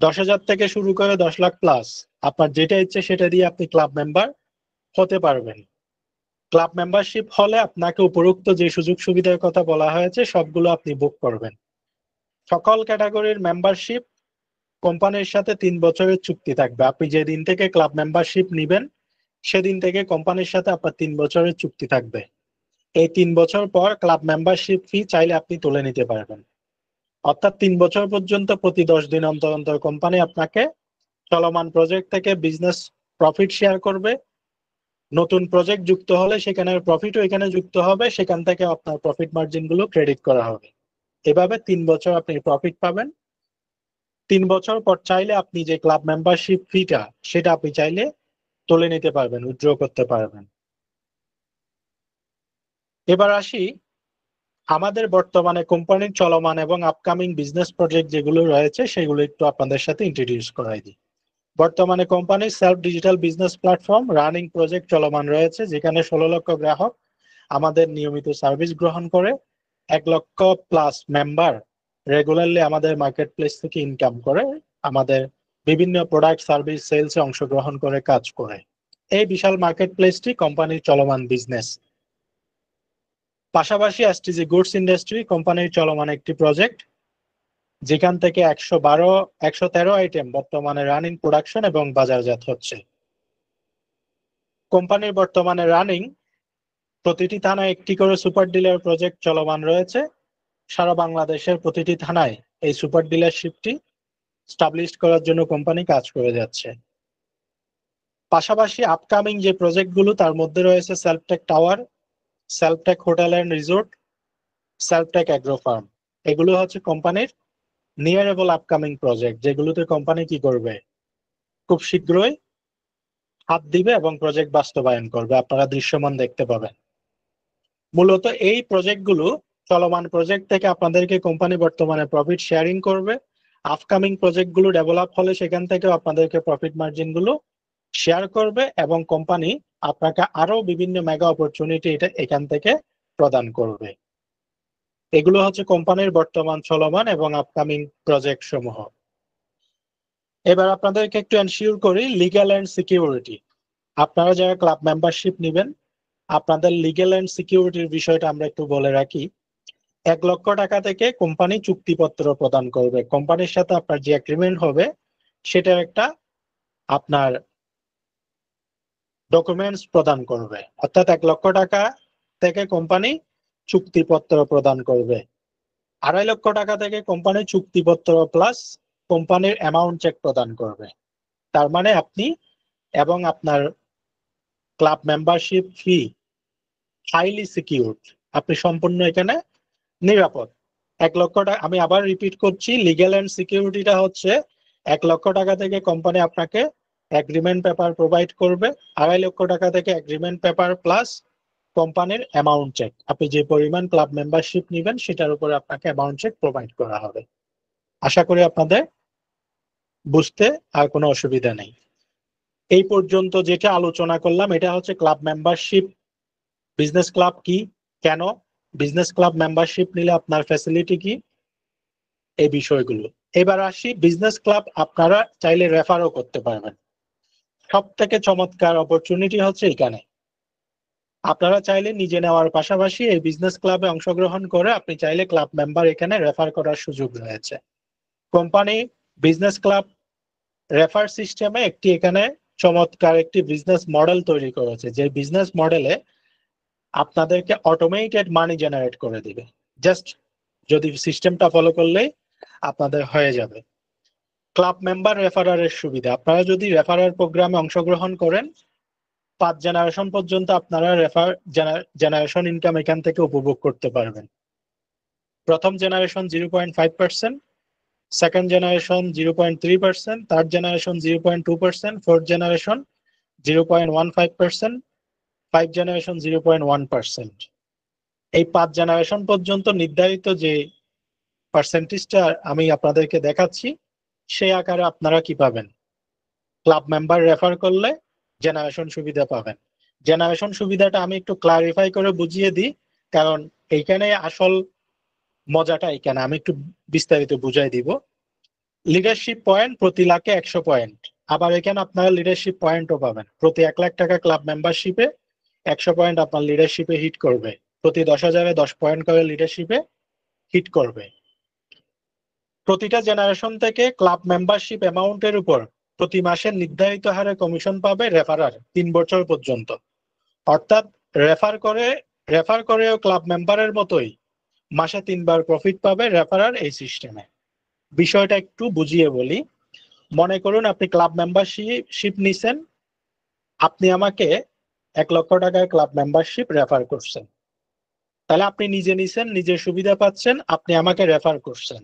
10,000 থেকে শুরু করে 10 লাখ প্লাস, আপনার যেটা ইচ্ছে সেটা দিয়ে আপনি ক্লাব মেম্বার হতে পারবেন। ক্লাব মেম্বারশিপ হলে আপনাকে উপরোক্ত যে সুযোগ সুবিধার কথা বলা হয়েছে সবগুলো আপনি বুক করবেন। সকল ক্যাটাগরির মেম্বারশিপ কোম্পানির সাথে 3 বছরের চুক্তি থাকবে। আপনি যেদিন থেকে ক্লাব মেম্বারশিপ নিবেন সেদিন থেকে কোম্পানির সাথে আপনার 3 বছরের চুক্তি থাকবে। এই 3 বছর পর ক্লাব মেম্বারশিপ ফি চাইলে আপনি তুলে নিতে পারবেন। অর্থাৎ 3 বছর পর্যন্ত প্রতি 10 দিন অন্তর অন্তর কোম্পানি আপনাকে চলমান প্রজেক্ট থেকে বিজনেস প্রফিট শেয়ার করবে। নতুন প্রজেক্ট যুক্ত হলে সেখানের প্রফিটও এখানে যুক্ত হবে, সেখান থেকে আপনার প্রফিট মার্জিন গুলো ক্রেডিট করা হবে। এভাবে 3 বছর আপনি প্রফিট পাবেন। 3 বছর পর চাইলে আপনি যে ক্লাব মেম্বারশিপ ফিটা সেটা আপনি চাইলে তুলে নিতে পারবেন, উইথড্র করতে পারবেন। এবার আসি আমাদের বর্তমানে কোম্পানির চলমান এবং আপকামিং বিজনেস প্রজেক্ট যেগুলো রয়েছে সেগুলো একটু আপনাদের সাথে ইন্ট্রোডিউস করাই দিই। বর্তমানে কোম্পানির self digital business platform running project চলমান রয়েছে, যেখানে 16 লক্ষ গ্রাহক আমাদের নিয়মিত সার্ভিস গ্রহণ করে। 1 লক্ষ প্লাস মেম্বার রেগুলারলি আমাদের মার্কেট প্লেস থেকে ইনকাম করে, আমাদের বিভিন্ন প্রোডাক্ট সার্ভিস সেলসে অংশগ্রহণ করে কাজ করে। এই বিশাল মার্কেট প্লেসটি কোম্পানির চলমান বিজনেস। পাশাপাশি এসটিজি গুডস ইন্ডাস্ট্রি কোম্পানির চলমান একটি প্রজেক্ট, যেখান থেকে 113 আইটেম বর্তমানে রানিং প্রোডাকশন এবং বাজারজাত হচ্ছে। কোম্পানির বর্তমানে রানিং প্রতিটি থানায় একটি করে সুপার ডিলার প্রজেক্ট চলমান রয়েছে। সারা বাংলাদেশের প্রতিটি থানায় এই সুপার ডিলারশিপটি স্টাবলিশ করার জন্য কোম্পানি কাজ করে যাচ্ছে। পাশাপাশি আপকামিং যে প্রজেক্টগুলো তার মধ্যে রয়েছে সেলফটেক tower, সেলফটেক hotel and resort, সেলফটেক agro farm. এগুলো হচ্ছে কোম্পানির নিয়ার এবং আপকামিং প্রজেক্ট, যেগুলোতে কোম্পানি কি করবে, খুব শীঘ্রই হাত দিবে এবং প্রজেক্ট বাস্তবায়ন করবে, আপনারা দৃশ্যমান দেখতে পাবেন। মূলত এই প্রজেক্টগুলো, চলমান প্রজেক্ট থেকে আপনাদেরকে কোম্পানি বর্তমানে প্রফিট শেয়ারিং করবে। আপকামিং প্রজেক্টগুলো ডেভেলপ হলে সেখান থেকে আপনাদেরকে প্রফিট মার্জিন গুলো শেয়ার করবে এবং কোম্পানি আপনাকে আরো বিভিন্ন মেগা অপরচুনিটি এটা এখান থেকে প্রদান করবে। এগুলো হচ্ছে কোম্পানির বর্তমান চলমান এবং আপকামিং প্রজেক্ট সমূহ। এবার আপনাদেরকে একটু এনশিওর করি লিগ্যাল এন্ড সিকিউরিটি। আপনারা যারা ক্লাব মেম্বারশিপ নেবেন আপনাদের লিগ্যাল এন্ড সিকিউরিটির বিষয়টা আমরা একটু বলে রাখি। 1 লক্ষ টাকা থেকে কোম্পানি চুক্তিপত্র প্রদান করবে। কোম্পানির সাথে আপনার যে এগ্রিমেন্ট হবে সেটার একটা আপনার ডকুমেন্টস প্রদান করবে। অর্থাৎ 1 লক্ষ টাকা থেকে কোম্পানি চুক্তিপত্র প্রদান করবে। 2.5 লক্ষ টাকা থেকে কোম্পানি চুক্তিপত্র প্লাস কোম্পানির অ্যামাউন্ট চেক প্রদান করবে। তার মানে আপনি এবং আপনার ক্লাব মেম্বারশিপ ফি হাইলি সিকিউরড, আপনি সম্পূর্ণ এখানে নিরাপদ। 1 লক্ষ টাকা, আমি আবার রিপিট করছি, লিগ্যাল এন্ড সিকিউরিটিটা হচ্ছে 1 লক্ষ টাকা থেকে কোম্পানি আপনাকে এগ্রিমেন্ট পেপার প্রোভাইড করবে। 2.5 লক্ষ টাকা থেকে এগ্রিমেন্ট পেপার প্লাস কোম্পানির অ্যামাউন্ট চেক, আপনি যে পরিমাণ ক্লাব মেম্বারশিপ নেবেন সেটার উপরে আপনাকে অ্যামাউন্ট চেক প্রোভাইড করা হবে। আশা করি আপনাদের বুঝতে আর কোনো অসুবিধা নেই। এই পর্যন্ত যেটা আলোচনা করলাম এটা হচ্ছে ক্লাব মেম্বারশিপ, বিজনেস ক্লাব কি, কেন, বিজনেস ক্লাব মেম্বারশিপ নিলে আপনার ফ্যাসিলিটি কি, এই বিষয়গুলো। এবার আসি বিজনেস ক্লাব আপনারা চাইলে রেফারও করতে পারবেন। সব থেকে চমৎকার অপরচুনিটি হচ্ছে এখানে, আপনারা চাইলে নিজে নেওয়ার পাশাপাশি এই বিজনেস ক্লাবে অংশগ্রহণ করে আপনি চাইলে ক্লাব মেম্বার এখানে রেফার করার সুযোগ রয়েছে। কোম্পানি বিজনেস ক্লাব রেফার সিস্টেমে একটি এখানে চমৎকার একটি বিজনেস মডেল তৈরি করেছে, যে বিজনেস মডেলে আপনাদেরকে অটোমেটেড মানি জেনারেট করে দিবে। জাস্ট যদি সিস্টেমটা ফলো করলেই আপনাদের হয়ে যাবে। ক্লাব মেম্বার রেফারারের সুবিধা, আপনারা যদি রেফারার প্রোগ্রামে অংশগ্রহণ করেন 5 জেনারেশন পর্যন্ত আপনারা জেনারেশন ইনকাম এখান থেকে উপভোগ করতে পারবেন। প্রথম generation 0.5%, second generation 0.3%, third generation 0.2%, fourth generation 0.15%, five generation 0.1%। এই 5 জেনারেশন পর্যন্ত নির্ধারিত যে পার্সেন্টেজটা আমি আপনাদেরকে দেখাচ্ছি সেই আকারে আপনারা কি পাবেন, ক্লাব মেম্বার রেফার করলে জেনারেশন সুবিধা পাবেন। জেনারেশন সুবিধাটা আমি একটু ক্লারিফাই করে বুঝিয়ে দিই, কারণ এইখানে আসল মজাটা এখানে, আমি একটু বিস্তারিত বুঝাই দিব। লিডারশিপ পয়েন্ট প্রতি লাখে 100 পয়েন্ট, আবার এখানে আপনারা লিডারশিপ পয়েন্টও পাবেন। প্রতি 1 লাখ টাকা ক্লাব মেম্বারশিপে 100 পয়েন্ট আপনার লিডারশিপে হিট করবে, প্রতি 10,000-এ 10 পয়েন্ট করে লিডারশিপে হিট করবে। প্রতিটা জেনারেশন থেকে ক্লাব মেম্বারশিপ অ্যামাউন্টের উপর প্রতি মাসে নির্ধারিত হারে কমিশন পাবে রেফারার 3 বছর পর্যন্ত। অর্থাৎ রেফার করেও ক্লাব মেম্বারের মতোই মাসে 3 বার প্রফিট পাবে রেফারার এই সিস্টেমে। বিষয়টা একটু বুঝিয়ে বলি। মনে করুন আপনি ক্লাব মেম্বারশিপ নিছেন, আপনি আমাকে 1 লক্ষ টাকায় ক্লাব মেম্বারশিপ রেফার করছেন, তাহলে আপনি নিজে নিছেন, নিজের সুবিধা পাচ্ছেন, আপনি আমাকে রেফার করছেন।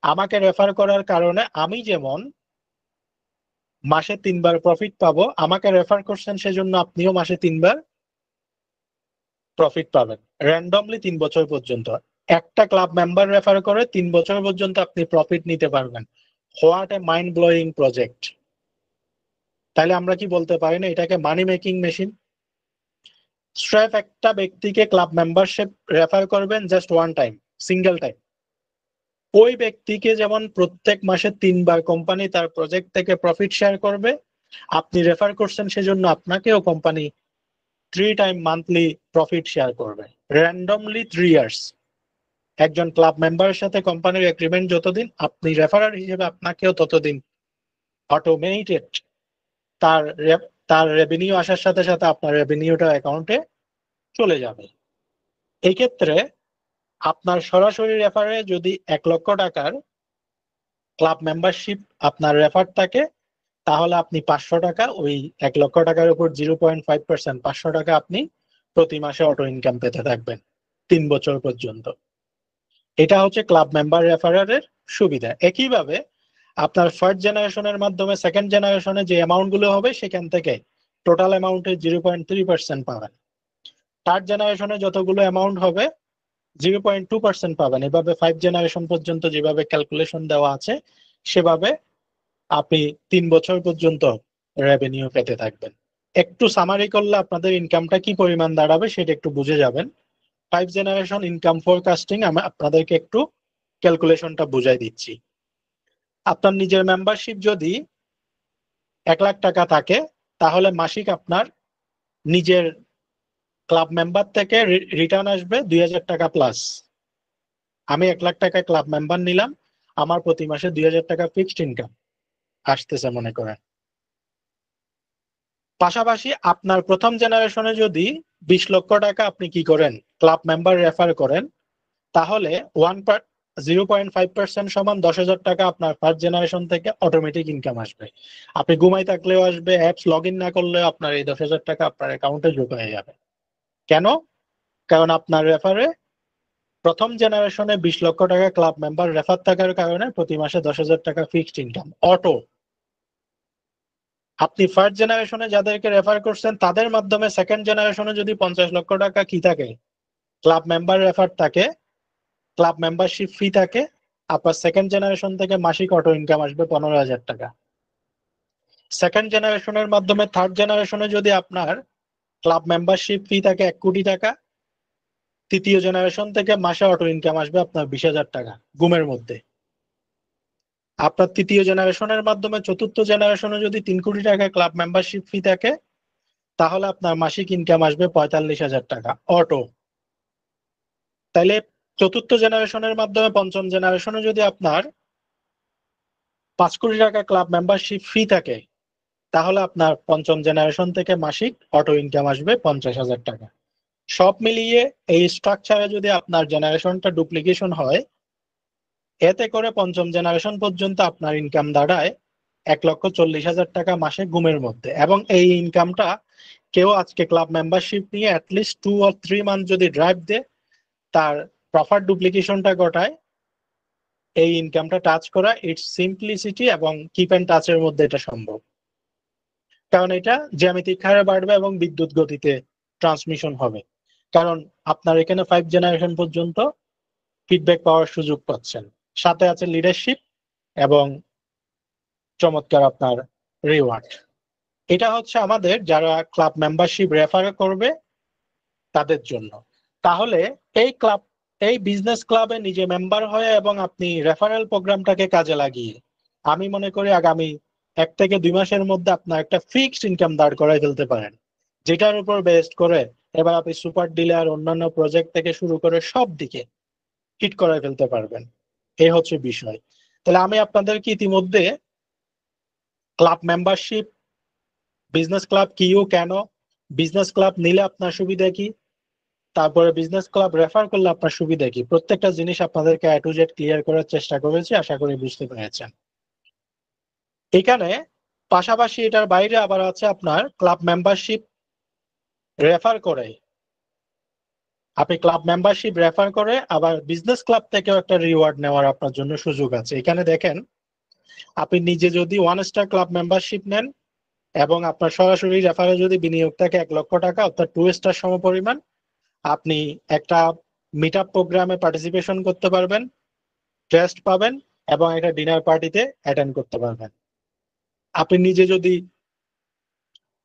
আমাকে রেফার করার কারণে আমি যেমন মাসে 3 বার প্রফিট পাবো, আমাকে রেফার করছেন সেজন্য আপনিও মাসে 3 বার প্রফিট পাবেন, র্যান্ডমলি 3 বছর পর্যন্ত। একটা ক্লাব মেম্বার রেফার করে 3 বছর পর্যন্ত আপনি প্রফিট নিতে পারবেন। What a mind blowing project. তাহলে আমরা কি বলতে পারি না এটাকে মানি মেকিং মেশিন? স্রেফ একটা ব্যক্তিকে ক্লাব মেম্বারশিপ রেফার করবেন just one time, single time. ওই ব্যক্তিকে যেমন প্রত্যেক মাসে 3 বার কোম্পানি তার প্রজেক্ট থেকে প্রফিট শেয়ার করবে, আপনি রেফার করছেন সেজন্য আপনাকেও company 3 time monthly profit share করবে, র্যান্ডমলি 3 ইয়ার্স। একজন ক্লাব মেম্বারের সাথে কোম্পানির এগ্রিমেন্ট যতদিন, আপনি রেফারার হিসেবে আপনাকেও ততদিন অটোমেটেড তার রেভিনিউ আসার সাথে সাথে আপনার রেভিনিউটা অ্যাকাউন্টে চলে যাবে। এই ক্ষেত্রে আপনার সরাসরি রেফারে যদি 1 লক্ষ টাকার ক্লাব মেম্বারশিপ আপনার রেফার থাকে, তাহলে আপনি 500 টাকা, ওই 1 লক্ষ টাকার উপর 0.5% 500 টাকা আপনি প্রতি মাসে অটো ইনকাম পেতে থাকবেন 3 বছর পর্যন্ত। এটা হচ্ছে ক্লাব মেম্বার রেফারের সুবিধা। একইভাবে আপনার ফার্স্ট জেনারেশনের মাধ্যমে সেকেন্ড জেনারেশনে যে অ্যামাউন্ট গুলো হবে সেখান থেকে টোটাল অ্যামাউন্টের 0.3% পাবেন। থার্ড জেনারেশনে যতগুলো অ্যামাউন্ট হবে 0.2% পাবেন। এভাবে 5 জেনারেশন পর্যন্ত যেভাবে ক্যালকুলেশন দেওয়া আছে সেভাবে আপনি 3 বছর পর্যন্ত রেভিনিউ পেতে থাকবেন। একটু সামারি করলে আপনাদের ইনকামটা কি পরিমাণ দাঁড়াবে সেটা একটু বুঝে যাবেন। 5 জেনারেশন ইনকাম ফোরকাস্টিং আমি আপনাদেরকে একটু ক্যালকুলেশনটা বুঝাই দিচ্ছি। আপনার নিজের মেম্বারশিপ যদি 1 লাখ টাকা থাকে, তাহলে মাসিক আপনার নিজের ক্লাব মেম্বার থেকে রিটার্ন আসবে 2,000 টাকা প্লাস। আমি 1 লাখ টাকা ক্লাব মেম্বার নিলাম, আমার প্রতি মাসে 2,000 টাকা ফিক্সড ইনকাম আসতেছে মনে করেন। পাশাপাশি আপনার প্রথম জেনারেশনে যদি 20 লক্ষ টাকা আপনি কি করেন, ক্লাব মেম্বার রেফার করেন, তাহলে 0.5% সমান 10,000 টাকা আপনার ফার্স্ট জেনারেশন থেকে অটোমেটিক ইনকাম আসবে। আপনি ঘুমাই থাকলেও আসবে, অ্যাপস লগ ইন না করলেও আপনার এই 10,000 টাকা আপনার অ্যাকাউন্টে যোগ হয়ে যাবে। কেন? কারণ আপনার রেফারে প্রথম জেনারেশনে 20 লক্ষ টাকা ক্লাব মেম্বার রেফার থাকার কারণে প্রতি মাসে 10,000 টাকা ফিক্সড ইনকাম অটো। আপনি ফার্স্ট জেনারেশনে যাদেরকে রেফার করছেন তাদের মাধ্যমে সেকেন্ড জেনারেশনে যদি 50 লক্ষ টাকা কি থাকে, ক্লাব মেম্বার রেফার থাকে, ক্লাব মেম্বারশিপ ফি থাকে, আপনার সেকেন্ড জেনারেশন থেকে মাসিক অটো ইনকাম আসবে 15,000 টাকা। সেকেন্ড জেনারেশনের মাধ্যমে থার্ড জেনারেশনে যদি আপনার ক্লাব মেম্বারশিপ ফি থাকে 1 কোটি টাকা, তৃতীয় জেনারেশন থেকে মাসে অটো ইনকাম আসবে আপনার 20,000 টাকা ঘুমের মধ্যে। আপনার তৃতীয় জেনারেশনের মাধ্যমে চতুর্থ জেনারেশনে যদি 3 কোটি টাকা ক্লাব মেম্বারশিপ ফি থাকে, তাহলে আপনার মাসিক ইনকাম আসবে 45,000 টাকা অটো। তাইলে চতুর্থ জেনারেশনের মাধ্যমে পঞ্চম জেনারেশনে যদি আপনার 5 কোটি টাকা ক্লাব মেম্বারশিপ ফি থাকে, তাহলে আপনার পঞ্চম জেনারেশন থেকে মাসিক অটো ইনকাম আসবে 50,000 টাকা। সব মিলিয়ে এই স্ট্রাকচারে যদি আপনার জেনারেশনটা ডুপ্লিকেশন হয়, এতে করে পঞ্চম জেনারেশন পর্যন্ত আপনার ইনকাম দাঁড়ায় 1,40,000 টাকা মাসে ঘুমের মধ্যে। এবং এই ইনকামটা কেউ আজকে ক্লাব মেম্বারশিপ নিয়ে অ্যাটলিস্ট 2 or 3 মান্থ যদি ড্রাইভ দেয়, তার প্রফার ডুপ্লিকেশনটা ঘটায়, এই ইনকামটা টাচ করা ইটস সিম্পলিসিটি এবং কিপ অ্যান্ড টাচের মধ্যে এটা সম্ভব। কারণ এটা জ্যামিতিক হারে বাড়বে এবং বিদ্যুৎ গতিতে ট্রান্সমিশন হবে। কারণ আপনার এখানে 5 জেনারেশন পর্যন্ত ফিডব্যাক পাওয়ার সুযোগ পাচ্ছেন, সাথে আছে লিডারশিপ এবং চমৎকার আপনার রিওয়ার্ড। এটা হচ্ছে আমাদের যারা ক্লাব মেম্বারশিপ রেফার করবে তাদের জন্য। তাহলে এই বিজনেস ক্লাবে নিজে মেম্বার হয়ে এবং আপনি রেফারেল প্রোগ্রামটাকে কাজে লাগিয়ে আমি মনে করি আগামী 1 থেকে 2 মাসের মধ্যে আপনার একটা ফিক্সড ইনকাম দাঁড় করায় ফেলতে পারেন, যেটার উপর বেস্ট করে এবার আপনি সুপার ডিলার অন্যান্য প্রজেক্ট থেকে শুরু করে সব দিকে হিট করায় ফেলতে পারবেন। এই হচ্ছে বিষয়। তাহলে আমি আপনাদেরকে ইতিমধ্যে ক্লাব মেম্বারশিপ, বিজনেস ক্লাব কি ও কেন, বিজনেস ক্লাব নিলে আপনার সুবিধা কি, তারপরে বিজনেস ক্লাব রেফার করলে আপনার সুবিধা কি, প্রত্যেকটা জিনিস আপনাদেরকে A to Z ক্লিয়ার করার চেষ্টা করেছি, আশা করি বুঝতে পেরেছেন। এখানে পাশাপাশি এটার বাইরে আবার আছে আপনার ক্লাব মেম্বারশিপ রেফার করে, আপনি ক্লাব মেম্বারশিপ রেফার করে আবার বিজনেস ক্লাব থেকেও একটা রিওয়ার্ড নেওয়ার আপনার জন্য সুযোগ আছে। এখানে দেখেন, আপনি নিজে যদি 1 স্টার ক্লাব মেম্বারশিপ নেন এবং আপনার সরাসরি রেফারে যদি বিনিয়োগ থাকে 1 লক্ষ টাকা অর্থাৎ 2 স্টার সমপরিমাণ, আপনি একটা মিট আপ প্রোগ্রামে পার্টিসিপেশন করতে পারবেন, টেস্ট পাবেন এবং একটা ডিনার পার্টিতে অ্যাটেন্ড করতে পারবেন। আপনি নিজে যদি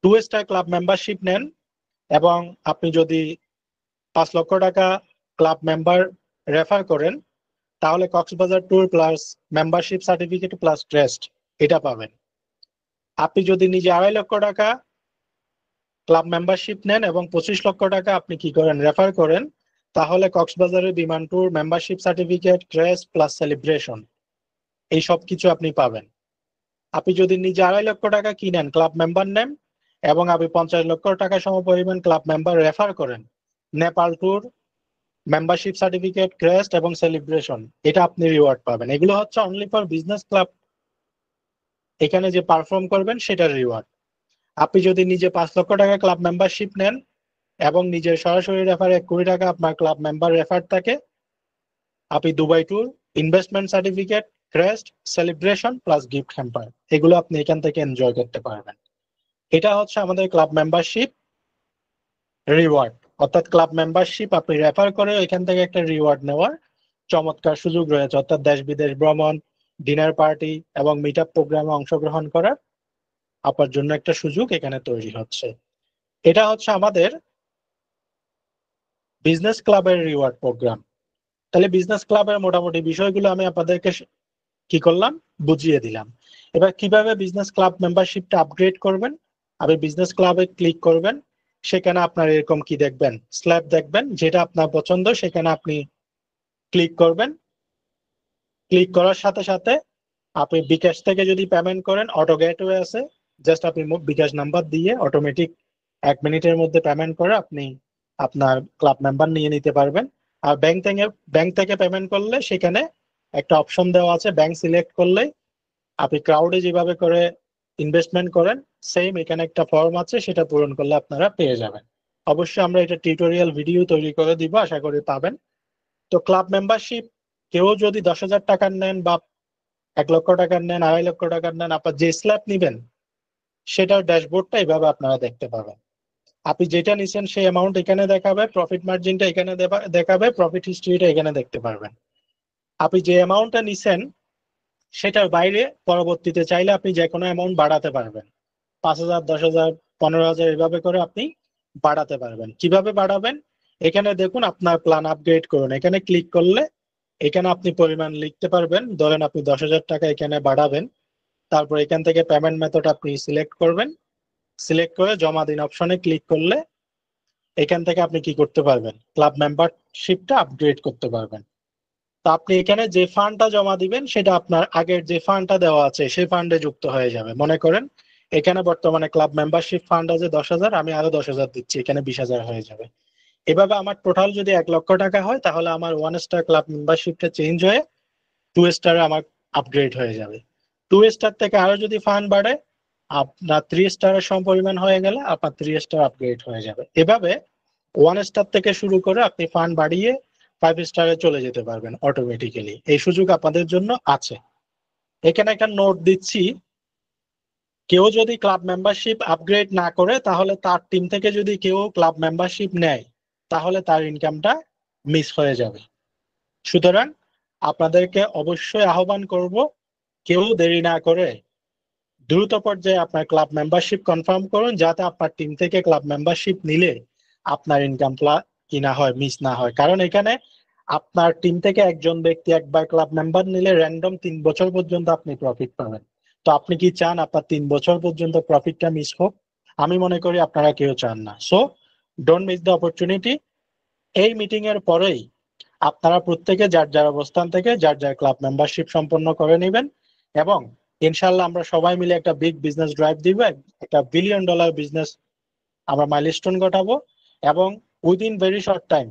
2 স্টার ক্লাব মেম্বারশিপ নেন এবং আপনি যদি 5 লক্ষ টাকা ক্লাব মেম্বার রেফার করেন, তাহলে Cox's Bazar tour plus membership certificate plus test এটা পাবেন। আপনি যদি নিজে 2.5 লক্ষ টাকা ক্লাব মেম্বারশিপ নেন এবং 25 লক্ষ টাকা আপনি কি করেন রেফার করেন, তাহলে কক্সবাজারের বিমান tour, membership certificate, crest plus celebration এই সব কিছু আপনি পাবেন। আপনি যদি নিজে 2.5 লক্ষ টাকা কিনেন ক্লাব মেম্বার নেন এবং আপনি 50 লক্ষ টাকা সমপরিমাণ ক্লাব মেম্বার রেফার করেন, Nepal tour, membership certificate, crest এবং সেলিব্রেশন এটা আপনি রিওয়ার্ড পাবেন। এগুলো হচ্ছে অনলি ফর বিজনেস ক্লাব এখানে যে পারফর্ম করবেন সেটার রিওয়ার্ড। আপনি যদি নিজে 5 লক্ষ টাকা ক্লাব মেম্বারশিপ নেন এবং নিজের সরাসরি রেফারে 1 কোটি টাকা আপনার ক্লাব মেম্বার রেফার থাকে, আপনি Dubai tour, investment certificate, crest, celebration plus gift hamper এগুলো আপনি এখান থেকে এনজয় করতে পারবেন। এটা হচ্ছে আমাদের ক্লাব মেম্বারশিপ রিওয়ার্ড, অর্থাৎ ক্লাব মেম্বারশিপ আপনি রেফার করে এখান থেকে একটা রিওয়ার্ড নেওয়ার চমৎকার সুযোগ রয়েছে, অর্থাৎ দেশ বিদেশ ভ্রমণ, ডিনার পার্টি এবং মিট আপ প্রোগ্রামে অংশগ্রহণ করার আপনার জন্য একটা সুযোগ এখানে তৈরি হচ্ছে। এটা হচ্ছে আমাদের বিজনেস ক্লাবের রিওয়ার্ড প্রোগ্রাম। তাহলে বিজনেস ক্লাবের মোটামুটি বিষয়গুলো আমি আপনাদেরকে কি করলাম বুঝিয়ে দিলাম। এবার কিভাবে বিজনেস ক্লাব মেম্বারশিপটা আপগ্রেড করবেন, আপনি বিজনেস ক্লাবে ক্লিক করবেন, সেখানে আপনার এরকম কি দেখবেন, স্ল্যাব দেখবেন, যেটা আপনার পছন্দ সেখানে আপনি ক্লিক করবেন। ক্লিক করার সাথে সাথে আপনি বিকাশ থেকে যদি পেমেন্ট করেন অটো গেটওয়ে আছে, জাস্ট আপনি বিকাশ নাম্বার দিয়ে অটোমেটিক 1 মিনিটের মধ্যে পেমেন্ট করে আপনি আপনার ক্লাব মেম্বার নিয়ে নিতে পারবেন। আর ব্যাংক থেকে পেমেন্ট করলে সেখানে একটা অপশন দেওয়া আছে, ব্যাংক সিলেক্ট করলেই আপনি ক্রাউডে যেভাবে করে ইনভেস্টমেন্ট করেন সেম এখানে একটা ফর্ম আছে, সেটা পূরণ করলে আপনারা পেয়ে যাবেন। অবশ্যই আমরা এটা টিউটোরিয়াল ভিডিও তৈরি করে দিব, আশা করি পাবেন। তো ক্লাব মেম্বারশিপ কেউ যদি 10,000 টাকার নেন বা 1 লক্ষ টাকার নেন, 2.5 লক্ষ টাকার নেন, আপনার যে স্ল্যাব নিবেন সেটার ড্যাশবোর্ডটা এইভাবে আপনারা দেখতে পাবেন। আপনি যেটা নিছেন সেই অ্যামাউন্ট এখানে দেখাবে, প্রফিট মার্জিনটা এখানে দেখাবে, প্রফিট হিস্ট্রিটা এখানে দেখতে পারবেন। আপনি যে অ্যামাউন্টটা নিছেন সেটার বাইরে পরবর্তীতে চাইলে আপনি যে কোনো অ্যামাউন্ট বাড়াতে পারবেন, 5,000, 10,000, 15,000 এভাবে করে আপনি বাড়াতে পারবেন। কিভাবে বাড়াবেন এখানে দেখুন, আপনার প্ল্যান আপগ্রেড করুন এখানে ক্লিক করলে এখানে আপনি পরিমাণ লিখতে পারবেন। ধরেন আপনি 10,000 টাকা এখানে বাড়াবেন, তারপর এখান থেকে পেমেন্ট মেথড আপনি সিলেক্ট করবেন, সিলেক্ট করে জমা দিন অপশনে ক্লিক করলে এখান থেকে আপনি কি করতে পারবেন, ক্লাব মেম্বারশিপটা আপগ্রেড করতে পারবেন। তো আপনি এখানে যে ফান্ডটা জমা দিবেন সেটা আপনার আগের যে ফান্ডটা দেওয়া আছে সেই ফান্ডে যুক্ত হয়ে যাবে। মনে করেন এখানে বর্তমানে ক্লাব মেম্বারশিপ ফান্ড আছে 10,000, আমি আরো 10,000 দিচ্ছি, এখানে 20,000 হয়ে যাবে। এভাবে আমার টোটাল যদি 1 লক্ষ টাকা হয় তাহলে আমার 1 স্টার ক্লাব মেম্বারশিপটা চেঞ্জ হয়ে 2 স্টারে আমার আপগ্রেড হয়ে যাবে। 2 স্টার থেকে আরো যদি ফান্ড বাড়ে আপনার 3 স্টারের সমপরিমাণ হয়ে গেলে আপনার 3 স্টার আপগ্রেড হয়ে যাবে। এভাবে 1 স্টার থেকে শুরু করে আপনি ফান্ড বাড়িয়ে 5 স্টারে চলে যেতে পারবেন অটোমেটিক্যালি। এই সুযোগ আপনাদের জন্য আছে। এখানে একটা নোট দিচ্ছি, কেউ যদি ক্লাব মেম্বারশিপ আপগ্রেড না করে তাহলে তার টিম থেকে যদি কেউ ক্লাব মেম্বারশিপ নেয় তাহলে তার ইনকামটা মিস হয়ে যাবে। সুতরাং আপনাদেরকে অবশ্যই আহ্বান করব, কেউ দেরি না করে দ্রুত পর্যায়ে আপনার ক্লাব মেম্বারশিপ কনফার্ম করুন, যাতে আপনার টিম থেকে ক্লাব মেম্বারশিপ নিলে আপনার ইনকাম কি না হয়, মিস না হয়। কারণ এখানে আপনার টিম থেকে একজন ব্যক্তি একবার ক্লাব মেম্বার নিলে র্যান্ডম 3 বছর পর্যন্ত আপনি প্রফিট পাবেন। তো আপনি কি চান আপনার 3 বছর পর্যন্ত প্রফিটটা মিস হোক? আমি মনে করি আপনারা কেউ চান না। So don't miss the opportunity. এই মিটিং এর পরেই আপনারা প্রত্যেকে যার যার অবস্থান থেকে যার যার ক্লাব মেম্বারশিপ সম্পন্ন করে নেবেন এবং ইনশাল্লাহ আমরা সবাই মিলে একটা বিগ বিজনেস ড্রাইভ দিব, একটা $1 বিলিয়ন বিজনেস আমরা মাইলস্টোন ঘটাবো এবং উইদিন ভেরি শর্ট টাইম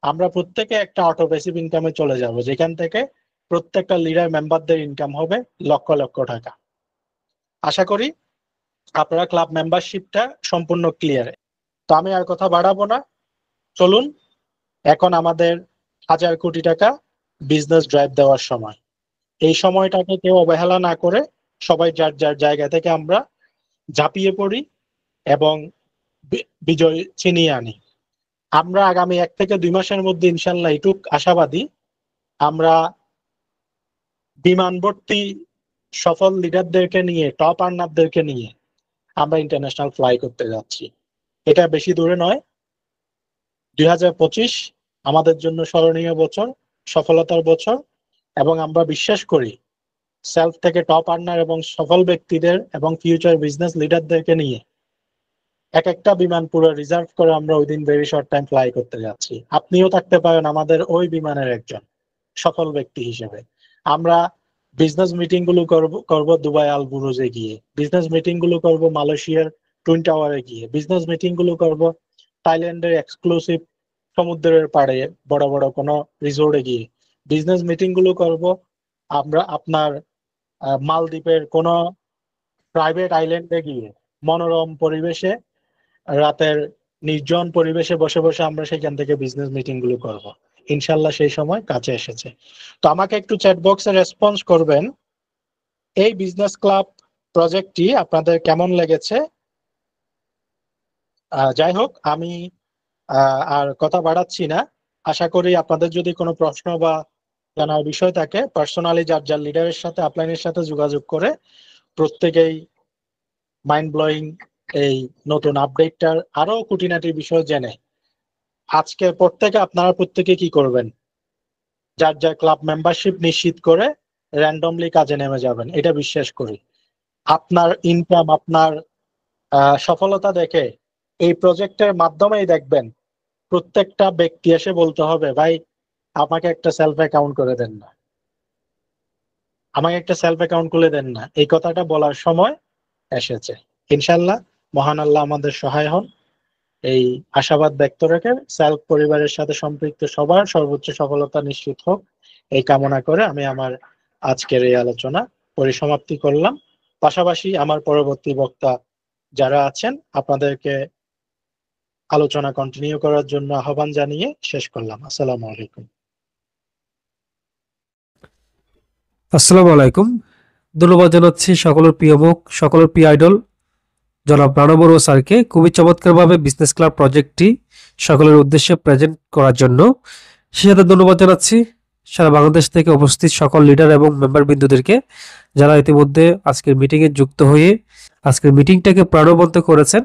আমরা প্রত্যেকে একটা অটো প্যাসিভ ইনকামে চলে যাব, যেখান থেকে প্রত্যেকটা লিডার মেম্বারদের ইনকাম হবে লক্ষ লক্ষ টাকা। আশা করি আপনারা ক্লাব মেম্বারশিপটা সম্পূর্ণ ক্লিয়ার। তো আমি আর কথা বাড়াবো না, চলুন এখন আমাদের 1000 কোটি টাকা বিজনেস ড্রাইভ দেওয়ার সময়। এই সময়টাকে কেউ অবহেলা না করে সবাই যার যার জায়গা থেকে আমরা ঝাঁপিয়ে পড়ি এবং বিজয় ছিনিয়ে আনি। আমরা আগামী 1 থেকে 2 মাসের মধ্যে ইনশাল্লাহ এটুক আশাবাদী, আমরা বিমান ভর্তি সফল লিডারদেরকে নিয়ে, টপ আর্নারদেরকে নিয়ে আমরা ইন্টারন্যাশনাল ফ্লাই করতে যাচ্ছি। এটা বেশি দূরে নয়। 2025 আমাদের জন্য স্মরণীয় বছর, সফলতার বছর এবং আমরা বিশ্বাস করি সেলফ থেকে টপ আর্নার এবং সফল ব্যক্তিদের এবং ফিউচার বিজনেস লিডারদেরকে নিয়ে এক একটা বিমান পুরো রিজার্ভ করে আমরা within very short time fly করতে যাচ্ছি। আপনিও থাকতে পারেন আমাদের ওই বিমানের একজন সফল ব্যক্তি হিসেবে। আমরা বিজনেস মিটিং গুলো করব দুবাই আল বুরুজে গিয়ে, বিজনেস মিটিং গুলো করব মালয়েশিয়ার টুইন টাওয়ারে গিয়ে, বিজনেস মিটিং গুলো করব থাইল্যান্ডের এক্সক্লুসিভ সমুদ্রের পাড়ে বড় বড় কোনো রিসোর্টে গিয়ে, বিজনেস মিটিং গুলো করব আমরা আপনার মালদ্বীপের কোনো প্রাইভেট আইল্যান্ডে গিয়ে মনোরম পরিবেশে, রাতের নির্জন পরিবেশে বসে বসে আমরা সেখান থেকে বিজনেস মিটিং গুলো করব। ইনশাল্লাহ সেই সময় কাছে এসেছে। তো আমাকে একটু চ্যাট বক্সে রেসপন্স করবেন, এই বিজনেস ক্লাব প্রজেক্টটি আপনাদের কেমন লেগেছে। যাই হোক, আমি আর কথা বাড়াচ্ছি না। আশা করি আপনাদের যদি কোনো প্রশ্ন বা জানার বিষয় থাকে পার্সোনালি যার যার লিডারের সাথে আপলাইনের সাথে যোগাযোগ করে প্রত্যেকেই মাইন্ড ব্লোয়িং এই নতুন আপডেটটার আরো খুঁটিনাটি বিষয় জেনে আজকের পর থেকে আপনারা প্রত্যেকে কি করবেন, যার যার ক্লাব মেম্বারশিপ নিশ্চিত করে র্যান্ডমলি কাজে নেমে যাবেন। এটা বিশ্বাস করি আপনার ইনকাম, আপনার সফলতা দেখে এই প্রজেক্টের মাধ্যমেই দেখবেন প্রত্যেকটা ব্যক্তি এসে বলতে হবে, ভাই আমাকে একটা সেলফ অ্যাকাউন্ট করে দেন না, আমাকে একটা সেলফ অ্যাকাউন্ট খুলে দেন না। এই কথাটা বলার সময় এসেছে। ইনশাল্লাহ মহান আল্লাহ আমাদের সহায় হন। এই আশাবাদ ব্যক্ত রেখে সেলফ পরিবারের সাথে সম্পৃক্ত সবার সর্বোচ্চ সফলতা নিশ্চিত হোক এই কামনা করে আমি আমার আজকের এই আলোচনা পরিসমাপ্তি করলাম। পাশাপাশি আমার পরবর্তী বক্তা যারা আছেন আপনাদেরকে আলোচনা কন্টিনিউ করার জন্য আহ্বান জানিয়ে শেষ করলাম। আসসালামু আলাইকুম।
আসসালামু আলাইকুম। ধন্যবাদ জানাচ্ছি সকলের প্রিয় মুখ, সকলের প্রিয় আইডল জনাব রানা বড়ুয়া স্যারকে খুবই চমৎকারভাবে বিজনেস ক্লাব প্রজেক্টটি সকলের উদ্দেশ্যে প্রেজেন্ট করার জন্য। সে সাথে ধন্যবাদ জানাচ্ছি সারা বাংলাদেশ থেকে উপস্থিত সকল লিডার এবং মেম্বার বিন্দুদেরকে যারা ইতিমধ্যে আজকের মিটিংয়ে যুক্ত হয়ে আজকের মিটিংটাকে প্রাণবন্ত করেছেন।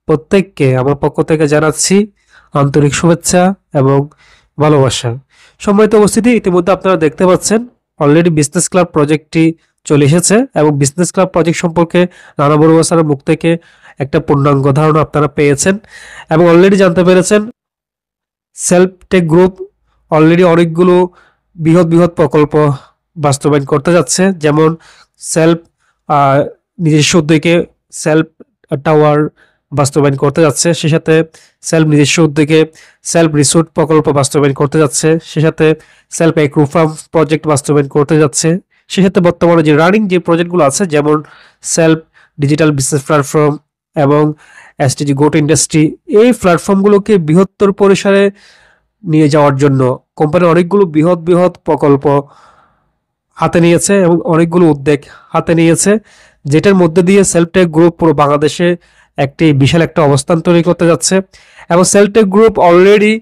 প্রত্যেককে আমার পক্ষ থেকে জানাচ্ছি আন্তরিক শুভেচ্ছা এবং ভালোবাসা। সম্মানিত উপস্থিতি, ইতিমধ্যে আপনারা দেখতে পাচ্ছেন অলরেডি বিজনেস ক্লাব প্রজেক্টটি চলে এসেছে এবং বিজনেস ক্লাব প্রজেক্ট সম্পর্কে রানা বড়ুয়া স্যারের মুখ থেকে একটা পূর্ণাঙ্গ ধারণা আপনারা পেয়েছেন এবং অলরেডি জানতে পেরেছেন সেলফ টেক গ্রুপ অলরেডি অনেকগুলো বৃহৎ বৃহৎ প্রকল্প বাস্তবায়ন করতে যাচ্ছে, যেমন সেলফ নিজস্ব উদ্যোগে সেলফ টাওয়ার, বাস্তবায়ন করতে যাচ্ছে, সে সাথে সেলফ নিজস্ব উদ্যোগে সেলফ রিসোর্ট প্রকল্প বাস্তবায়ন করতে যাচ্ছে, সে সাথে সেলফ এগ্রো ফার্ম প্রজেক্ট বাস্তবায়ন করতে যাচ্ছে, সে সাথে বর্তমানে যে রানিং যে প্রজেক্টগুলো আছে যেমন সেলফ ডিজিটাল বিজনেস প্ল্যাটফর্ম এবং এসটিজি গোট ইন্ডাস্ট্রি, এই প্ল্যাটফর্মগুলোকে বৃহত্তর পরিসরে নিয়ে যাওয়ার জন্য কোম্পানি অনেকগুলো বৃহৎ বৃহৎ প্রকল্প হাতে নিয়েছে এবং অনেকগুলো উদ্যোগ হাতে নিয়েছে, যেটার মধ্যে দিয়ে সেলফটেক গ্রুপ পুরো বাংলাদেশে একটি বিশাল একটা অবস্থান তৈরি করতে যাচ্ছে। এবং সেলফটেক গ্রুপ অলরেডি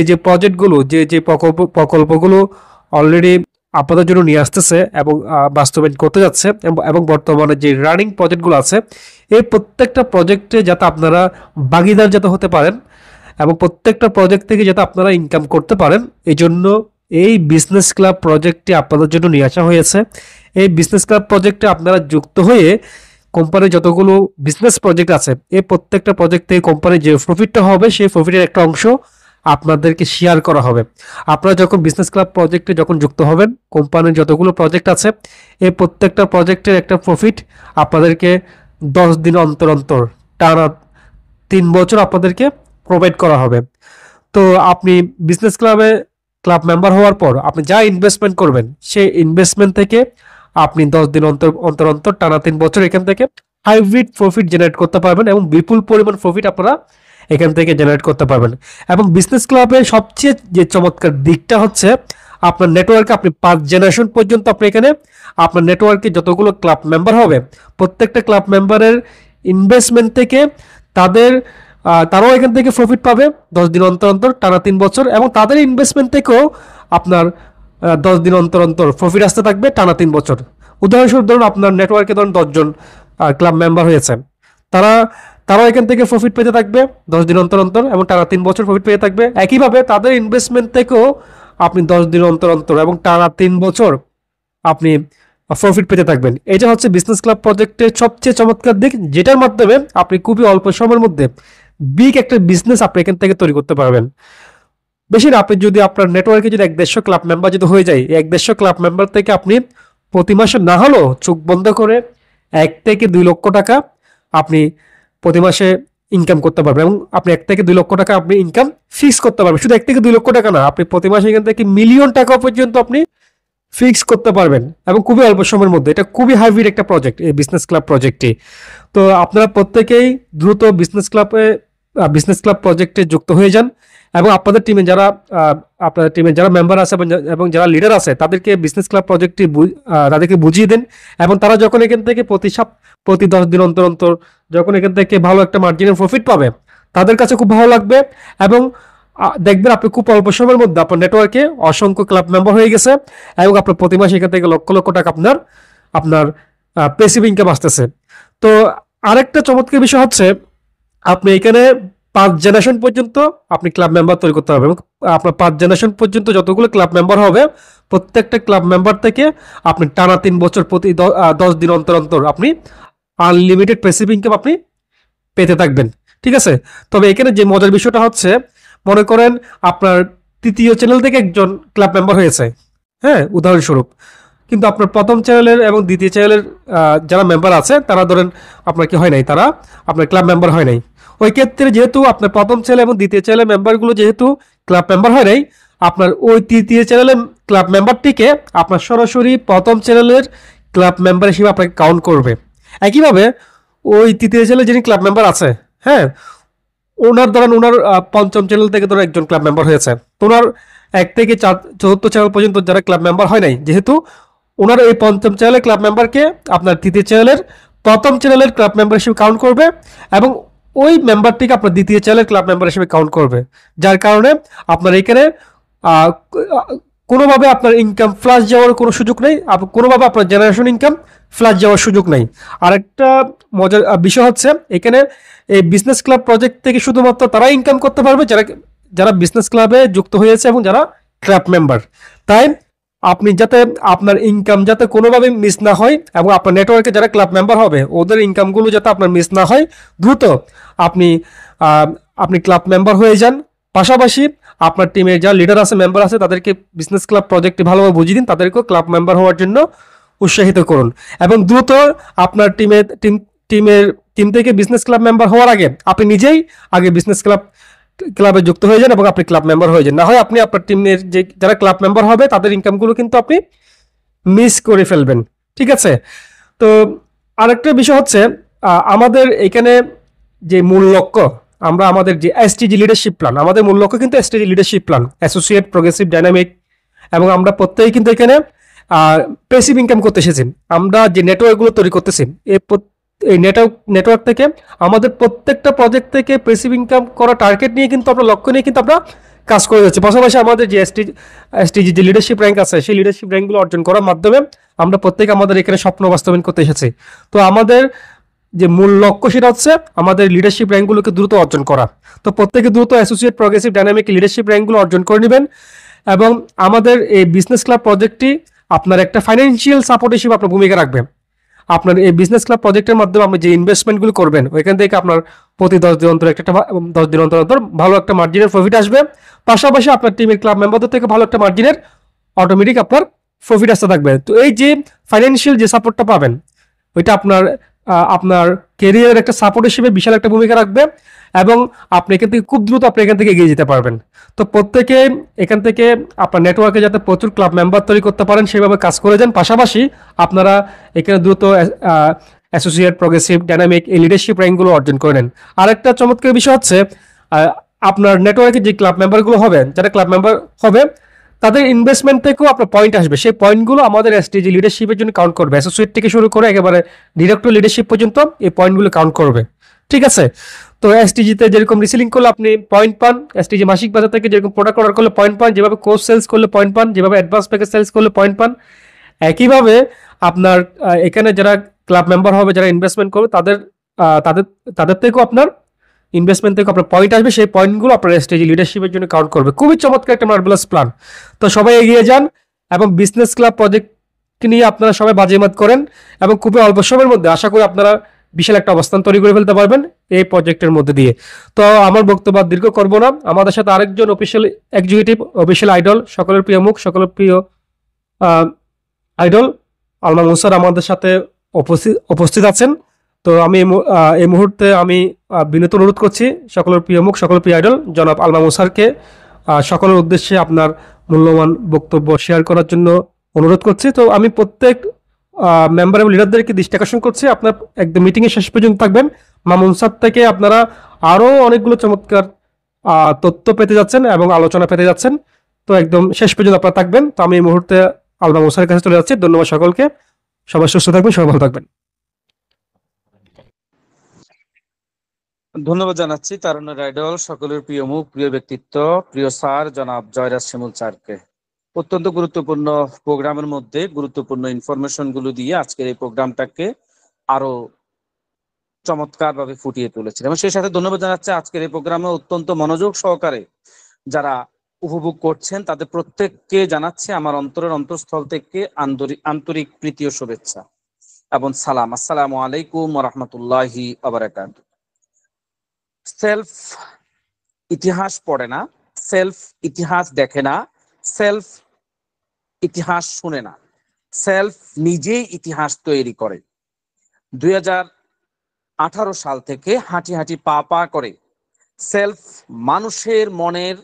যে প্রজেক্টগুলো যে প্রকল্পগুলো অলরেডি আপনাদের জন্য নিয়ে আসতেছে এবং বাস্তবায়ন করতে যাচ্ছে এবং বর্তমানে যে রানিং প্রজেক্টগুলো আছে এই প্রত্যেকটা প্রজেক্টে যাতে আপনারা ভাগিদার যাতে হতে পারেন এবং প্রত্যেকটা প্রজেক্ট থেকে যাতে আপনারা ইনকাম করতে পারেন, এই জন্য এই বিজনেস ক্লাব প্রজেক্টটি আপনাদের জন্য নিয়ে আসা হয়েছে। এই বিজনেস ক্লাব প্রজেক্টে আপনারা যুক্ত হয়ে কোম্পানির যতগুলো বিজনেস প্রজেক্ট আছে এই প্রত্যেকটা প্রজেক্ট থেকে কোম্পানির যে প্রফিটটা হবে সেই প্রফিটের একটা অংশ আপনাদেরকে শেয়ার করা হবে। আপনারা যখন বিজনেস ক্লাব প্রজেক্টে যখন যুক্ত হবেন, কোম্পানির যতগুলো প্রজেক্ট আছে এই প্রত্যেকটা প্রজেক্টের একটা প্রফিট আপনাদেরকে 10 দিন অন্তর অন্তর টানা 3 বছর আপনাদেরকে প্রোভাইড করা হবে। তো আপনি বিজনেস ক্লাব মেম্বার হওয়ার পর আপনি যা ইনভেস্টমেন্ট করবেন সেই ইনভেস্টমেন্ট থেকে আপনি 10 দিন অন্তর অন্তর টানা 3 বছর এখান থেকে হাইব্রিড প্রফিট জেনারেট করতে পারবেন এবং বিপুল পরিমাণ প্রফিট আপনারা এখান থেকে জেনারেট করতে পারবেন। এবং বিজনেস ক্লাবের সবচেয়ে যে চমৎকার দিকটা হচ্ছে আপনার নেটওয়ার্কে আপনি 5 জেনারেশন পর্যন্ত আপনি এখানে আপনার নেটওয়ার্কে যতগুলো ক্লাব মেম্বার হবে প্রত্যেকটা ক্লাব মেম্বারের ইনভেস্টমেন্ট থেকে তারাও এখান থেকে প্রফিট পাবে 10 দিন অন্তর অন্তর টানা 3 বছর এবং তাদের ইনভেস্টমেন্ট থেকেও আপনার 10 দিন অন্তর অন্তর প্রফিট আসতে থাকবে টানা 3 বছর। উদাহরণস্বরূপ ধরুন আপনার নেটওয়ার্কে ধরুন 10 জন ক্লাব মেম্বার হয়েছে, তারাও এখান থেকে প্রফিট পেতে থাকবে 10 দিন অন্তর অন্তর এবং টানা 3 বছর প্রফিট পেতে থাকবে। একইভাবে তাদের ইনভেস্টমেন্ট থেকেও আপনি 10 দিন অন্তর অন্তর এবং টানা 3 বছর আপনি প্রফিট পেতে থাকবেন। এটা হচ্ছে বিজনেস ক্লাব প্রজেক্টের সবচেয়ে চমৎকার দিক, যেটার মাধ্যমে আপনি খুবই অল্প সময়ের মধ্যে বিগ একটা বিজনেস আপনি এখান থেকে তৈরি করতে পারবেন। বেশি না, আপনি যদি আপনার নেটওয়ার্কে যদি 150 ক্লাব মেম্বার যদি হয়ে যায়, এই 150 ক্লাব মেম্বার থেকে আপনি প্রতি মাসে না হলেও চোখ বন্ধ করে 1 থেকে 2 লক্ষ টাকা আপনি প্রতি মাসে ইনকাম করতে পারবেন এবং আপনি 1 থেকে 2 লক্ষ টাকা আপনি ইনকাম ফিক্স করতে পারবেন। শুধু 1 থেকে 2 লক্ষ টাকা না, আপনি প্রতি মাসে এখান থেকে মিলিয়ন টাকা পর্যন্ত আপনি ফিক্স করতে পারবেন এবং খুবই অল্প সময়ের মধ্যে। এটা খুবই হাইব্রিড একটা প্রজেক্ট এই বিজনেস ক্লাব প্রজেক্টটি। তো আপনারা প্রত্যেকেই দ্রুত বিজনেস ক্লাব প্রজেক্টে যুক্ত হয়ে যান এবং আপনাদের টিমে যারা মেম্বার আছে এবং যারা লিডার আছে তাদেরকে বিজনেস ক্লাব প্রজেক্টটি তাদেরকে বুঝিয়ে দেন এবং তারা যখন এখান থেকে প্রতি 10 দিন অন্তর অন্তর যখন এখান থেকে ভালো একটা মার্জিনের প্রফিট পাবে তাদের কাছে খুব ভালো লাগবে এবং দেখবেন আপনি খুব অল্প সময়ের মধ্যে আপনার নেটওয়ার্কে অসংখ্য ক্লাব মেম্বার হয়ে গেছে এবং আপনার প্রতি মাসে এখান থেকে লক্ষ লক্ষ টাকা আপনার প্যাসিভ ইনকাম আসতেছে। তো আরেকটা চমৎকার বিষয় হচ্ছে আপনি এখানে 5 জেনারেশন পর্যন্ত আপনি ক্লাব মেম্বার তৈরি করতে হবে এবং আপনার 5 জেনারেশন পর্যন্ত যতগুলো ক্লাব মেম্বার হবে প্রত্যেকটা ক্লাব মেম্বার থেকে আপনি টানা 3 বছর প্রতি 10 দিন অন্তর অন্তর আপনি আনলিমিটেড প্যাসিভ ইনকাম আপনি পেতে থাকবেন। ঠিক আছে, তবে এখানে যে মজার বিষয়টা হচ্ছে মনে করেন আপনার তৃতীয় চ্যানেল থেকে একজন ক্লাব মেম্বার হয়েছে, হ্যাঁ উদাহরণস্বরূপ, কিন্তু আপনার প্রথম চ্যানেলের এবং দ্বিতীয় চ্যানেলের যারা মেম্বার আছে তারা ধরেন আপনার কি হয় নাই, তারা আপনার ক্লাব মেম্বার হয় নাই। ওই ক্ষেত্রে যেহেতু আপনার প্রথম চ্যানেল এবং দ্বিতীয় চ্যানেলের মেম্বারগুলো যেহেতু ক্লাব মেম্বার হয় নাই, আপনার ওই তৃতীয় চ্যানেলের ক্লাব মেম্বারটিকে আপনার সরাসরি প্রথম চ্যানেলের ক্লাব মেম্বার হিসেবে আপনাকে কাউন্ট করবে। একইভাবে ওই তৃতীয় চ্যানেলে যিনি ক্লাব মেম্বার আছে, হ্যাঁ ওনার পঞ্চম চ্যানেল থেকে ধরো একজন ক্লাব মেম্বার হয়েছে, তো ওনার 1 থেকে 4th চ্যানেল পর্যন্ত যারা ক্লাব মেম্বার হয় নাই, যেহেতু ওনার এই পঞ্চম চ্যানেলের ক্লাব মেম্বারকে আপনার তৃতীয় চ্যানেলের প্রথম চ্যানেলের ক্লাব মেম্বার হিসেবে কাউন্ট করবে এবং ওই মেম্বারটিকে আপনার দ্বিতীয় চ্যানেলের ক্লাব মেম্বার হিসেবে কাউন্ট করবে, যার কারণে আপনার এখানে কোনোভাবে আপনার ইনকাম ফ্লাশ যাওয়ার কোনো সুযোগ নেই, কোনোভাবে আপনার জেনারেশন ইনকাম ফ্লাশ যাওয়ার সুযোগ নেই। আরেকটা মজার বিষয় হচ্ছে এখানে এই বিজনেস ক্লাব প্রজেক্ট থেকে শুধুমাত্র তারাই ইনকাম করতে পারবে যারা বিজনেস ক্লাবে যুক্ত হয়েছে এবং যারা ক্লাব মেম্বার। তাই আপনি যাতে আপনার ইনকাম যাতে কোনোভাবে মিস না হয় এবং আপনার নেটওয়ার্কে যারা ক্লাব মেম্বার হবে ওদের ইনকামগুলো যাতে আপনার মিস না হয়, দ্রুত আপনি ক্লাব মেম্বার হয়ে যান। পাশাপাশি আপনার টিমে যা লিডার আছে মেম্বার আছে তাদেরকে বিজনেস ক্লাব প্রজেক্টটি ভালোভাবে বুঝিয়ে দিন, তাদেরকেও ক্লাব মেম্বার হওয়ার জন্য উৎসাহিত করুন এবং দ্রুত আপনার টিম থেকে বিজনেস ক্লাব মেম্বার হওয়ার আগে আপনি নিজেই আগে বিজনেস ক্লাবে যুক্ত হয়ে যান এবং আপনি ক্লাব মেম্বার হয়ে যান। না হয় আপনি আপনার টিমের যে যারা ক্লাব মেম্বার হবে তাদের ইনকামগুলো কিন্তু আপনি মিস করে ফেলবেন। ঠিক আছে? তো আরেকটা বিষয় হচ্ছে আমাদের এখানে যে মূল লক্ষ্য, আমরা আমাদের যে এসটিজি লিডারশিপ প্ল্যান, আমাদের মূল লক্ষ্য কিন্তু STG leadership plan, associate progressive dynamic, এবং আমরা প্রত্যেকেই কিন্তু এখানে প্যাসিভ ইনকাম করতে এসেছি। আমরা যে নেটওয়ার্কগুলো তৈরি করতেছি এই নেটওয়ার্ক থেকে আমাদের প্রত্যেকটা প্রজেক্ট থেকে প্যাসিভ ইনকাম করা টার্গেট নিয়ে কিন্তু আমরা লক্ষ্য নিয়ে কিন্তু আমরা কাজ করে যাচ্ছি। পাশাপাশি আমাদের যে এসটিজি যে লিডারশিপ র্যাঙ্ক আছে সেই লিডারশিপ র্যাঙ্কগুলো অর্জন করার মাধ্যমে আমরা প্রত্যেকে আমাদের এখানে স্বপ্ন বাস্তবায়ন করতে এসেছি। তো আমাদের যে মূল লক্ষ্য সেটা হচ্ছে আমাদের লিডারশিপ র্যাঙ্কগুলোকে দ্রুত অর্জন করা। তো প্রত্যেকে দ্রুত অ্যাসোসিয়েট প্রোগ্রেসিভ ডাইনামিক লিডারশিপ র্যাঙ্কগুলো অর্জন করে নেবেন এবং আমাদের এই বিজনেস ক্লাব প্রজেক্টটি আপনার একটা ফাইন্যান্সিয়াল সাপোর্ট হিসেবে আপনার ভূমিকা রাখবে। আপনার এই বিজনেস ক্লাব প্রজেক্টের মাধ্যমে আপনি যে ইনভেস্টমেন্টগুলো করবেন ওইখান থেকে আপনার প্রতি 10 দিন অন্তর একটা 10 দিন অন্তর ভালো একটা মার্জিনের প্রফিট আসবে। পাশাপাশি আপনার টিমের ক্লাব মেম্বারদের থেকে ভালো একটা মার্জিনের অটোমেটিক আপনার প্রফিট আসতে থাকবে। তো এই যে ফাইন্যান্সিয়াল যে সাপোর্টটা পাবেন ওইটা আপনার কেরিয়ারের একটা সাপোর্ট হিসেবে বিশাল একটা ভূমিকা রাখবে এবং আপনি এখান থেকে খুব দ্রুত আপনি এখান থেকে এগিয়ে যেতে পারবেন। তো প্রত্যেকে এখান থেকে আপনার নেটওয়ার্কে যাতে প্রচুর ক্লাব মেম্বার তৈরি করতে পারেন সেভাবে কাজ করে যান। পাশাপাশি আপনারা এখানে দ্রুত অ্যাসোসিয়েট প্রোগ্রেসিভ ডাইনামিক এই লিডারশিপ র্যাঙ্কগুলো অর্জন করে নেন। আরেকটা চমৎকার বিষয় হচ্ছে আপনার নেটওয়ার্কে যে ক্লাব মেম্বারগুলো হবে, যারা ক্লাব মেম্বার হবে তাদের ইনভেস্টমেন্ট থেকেও আপনার পয়েন্ট আসবে। সেই পয়েন্টগুলো আমাদের এসটিজি লিডারশিপের জন্য কাউন্ট করবে। অ্যাসোসিয়েট থেকে শুরু করে একেবারে ডিরেক্টর লিডারশিপ পর্যন্ত এই পয়েন্টগুলো কাউন্ট করবে। ঠিক আছে? তো এসটিজিতে যেরকম রিসেলিং করলে আপনি পয়েন্ট পান, এসটিজি মাসিক বাজার থেকে যেরকম প্রোডাক্ট অর্ডার করলে পয়েন্ট পান, যেভাবে কোর্স সেলস করলে পয়েন্ট পান, যেভাবে অ্যাডভান্স প্যাকেজ সেলস করলে পয়েন্ট পান, একইভাবে আপনার এখানে যারা ক্লাব মেম্বার হবে, যারা ইনভেস্টমেন্ট করবে তাদের থেকেও আপনার ইনভেস্টমেন্ট থেকে আপনার পয়েন্ট আসবে। সেই পয়েন্টগুলো আপনার এসটিজি লিডারশিপের জন্য কাউন্ট করবে। খুবই চমৎকার একটা মার্ভেলাস প্ল্যান। তো সবাই এগিয়ে যান এবং বিজনেস ক্লাব প্রজেক্ট নিয়ে আপনারা সবাই বাজিমাত করেন এবং খুবই অল্প সময়ের মধ্যে আশা করি আপনারা বিশাল একটা অবস্থান তৈরি করে ফেলতে পারবেন এই প্রজেক্টের মধ্যে দিয়ে। তো আমার বক্তব্য দীর্ঘ করবো না। আমাদের সাথে আরেকজন অফিসিয়াল এক্সিকিউটিভ, অফিসিয়াল আইডল, সকলের প্রিয় মুখ, সকলের প্রিয় আইডল আলমা মুসার আমাদের সাথে উপস্থিত আছেন। তো আমি এই মুহূর্তে আমি বিনীত অনুরোধ করছি সকলের প্রিয় মুখ, সকলের প্রিয় আইডল জনাব আলমা মুসারকে সকলের উদ্দেশ্যে আপনার মূল্যবান বক্তব্য শেয়ার করার জন্য অনুরোধ করছি। তো আমি প্রত্যেক মেম্বার এবং লিডারদেরকে দৃষ্টি আকর্ষণ করছি আপনার একদম মিটিংয়ের শেষ পর্যন্ত থাকবেন। মামুন স্যার থেকে আপনারা আরও অনেকগুলো চমৎকার তথ্য পেতে যাচ্ছেন এবং আলোচনা পেতে যাচ্ছেন। তো একদম শেষ পর্যন্ত আপনারা থাকবেন। তো আমি এই মুহূর্তে আলমা মুসার কাছে চলে যাচ্ছি। ধন্যবাদ সকলকে। সবাই সুস্থ থাকবেন, সবাই ভালো থাকবেন।
ধন্যবাদ জানাচ্ছি তারুণ্যের আইডল, সকলের প্রিয় মুখ, প্রিয় ব্যক্তিত্ব, প্রিয় স্যার জনাব জয়রাজ শিমুল স্যারকে অত্যন্ত গুরুত্বপূর্ণ প্রোগ্রামের মধ্যে গুরুত্বপূর্ণ ইনফরমেশন গুলো দিয়ে আজকের এই প্রোগ্রামটাকে আরো চমৎকার ভাবে ফুটিয়ে তুলেছেন। এবং সেই সাথে ধন্যবাদ জানাচ্ছি আজকের এই প্রোগ্রামে অত্যন্ত মনোযোগ সহকারে যারা উপভোগ করছেন তাদের প্রত্যেককে জানাচ্ছে আমার অন্তরের অন্তঃস্থল থেকে আন্তরিক প্রীতি ও শুভেচ্ছা এবং সালাম। আসসালামু আলাইকুম ওয়া রাহমাতুল্লাহি ওয়া বারাকাতুহু। সেলফ ইতিহাস পড়ে না, সেলফ ইতিহাস দেখে না, সেলফ ইতিহাস শুনে না, সেলফ নিজেই ইতিহাস তৈরি করে। 2018 সাল থেকে হাঁটি হাঁটি পা পা করে সেলফ মানুষের মনের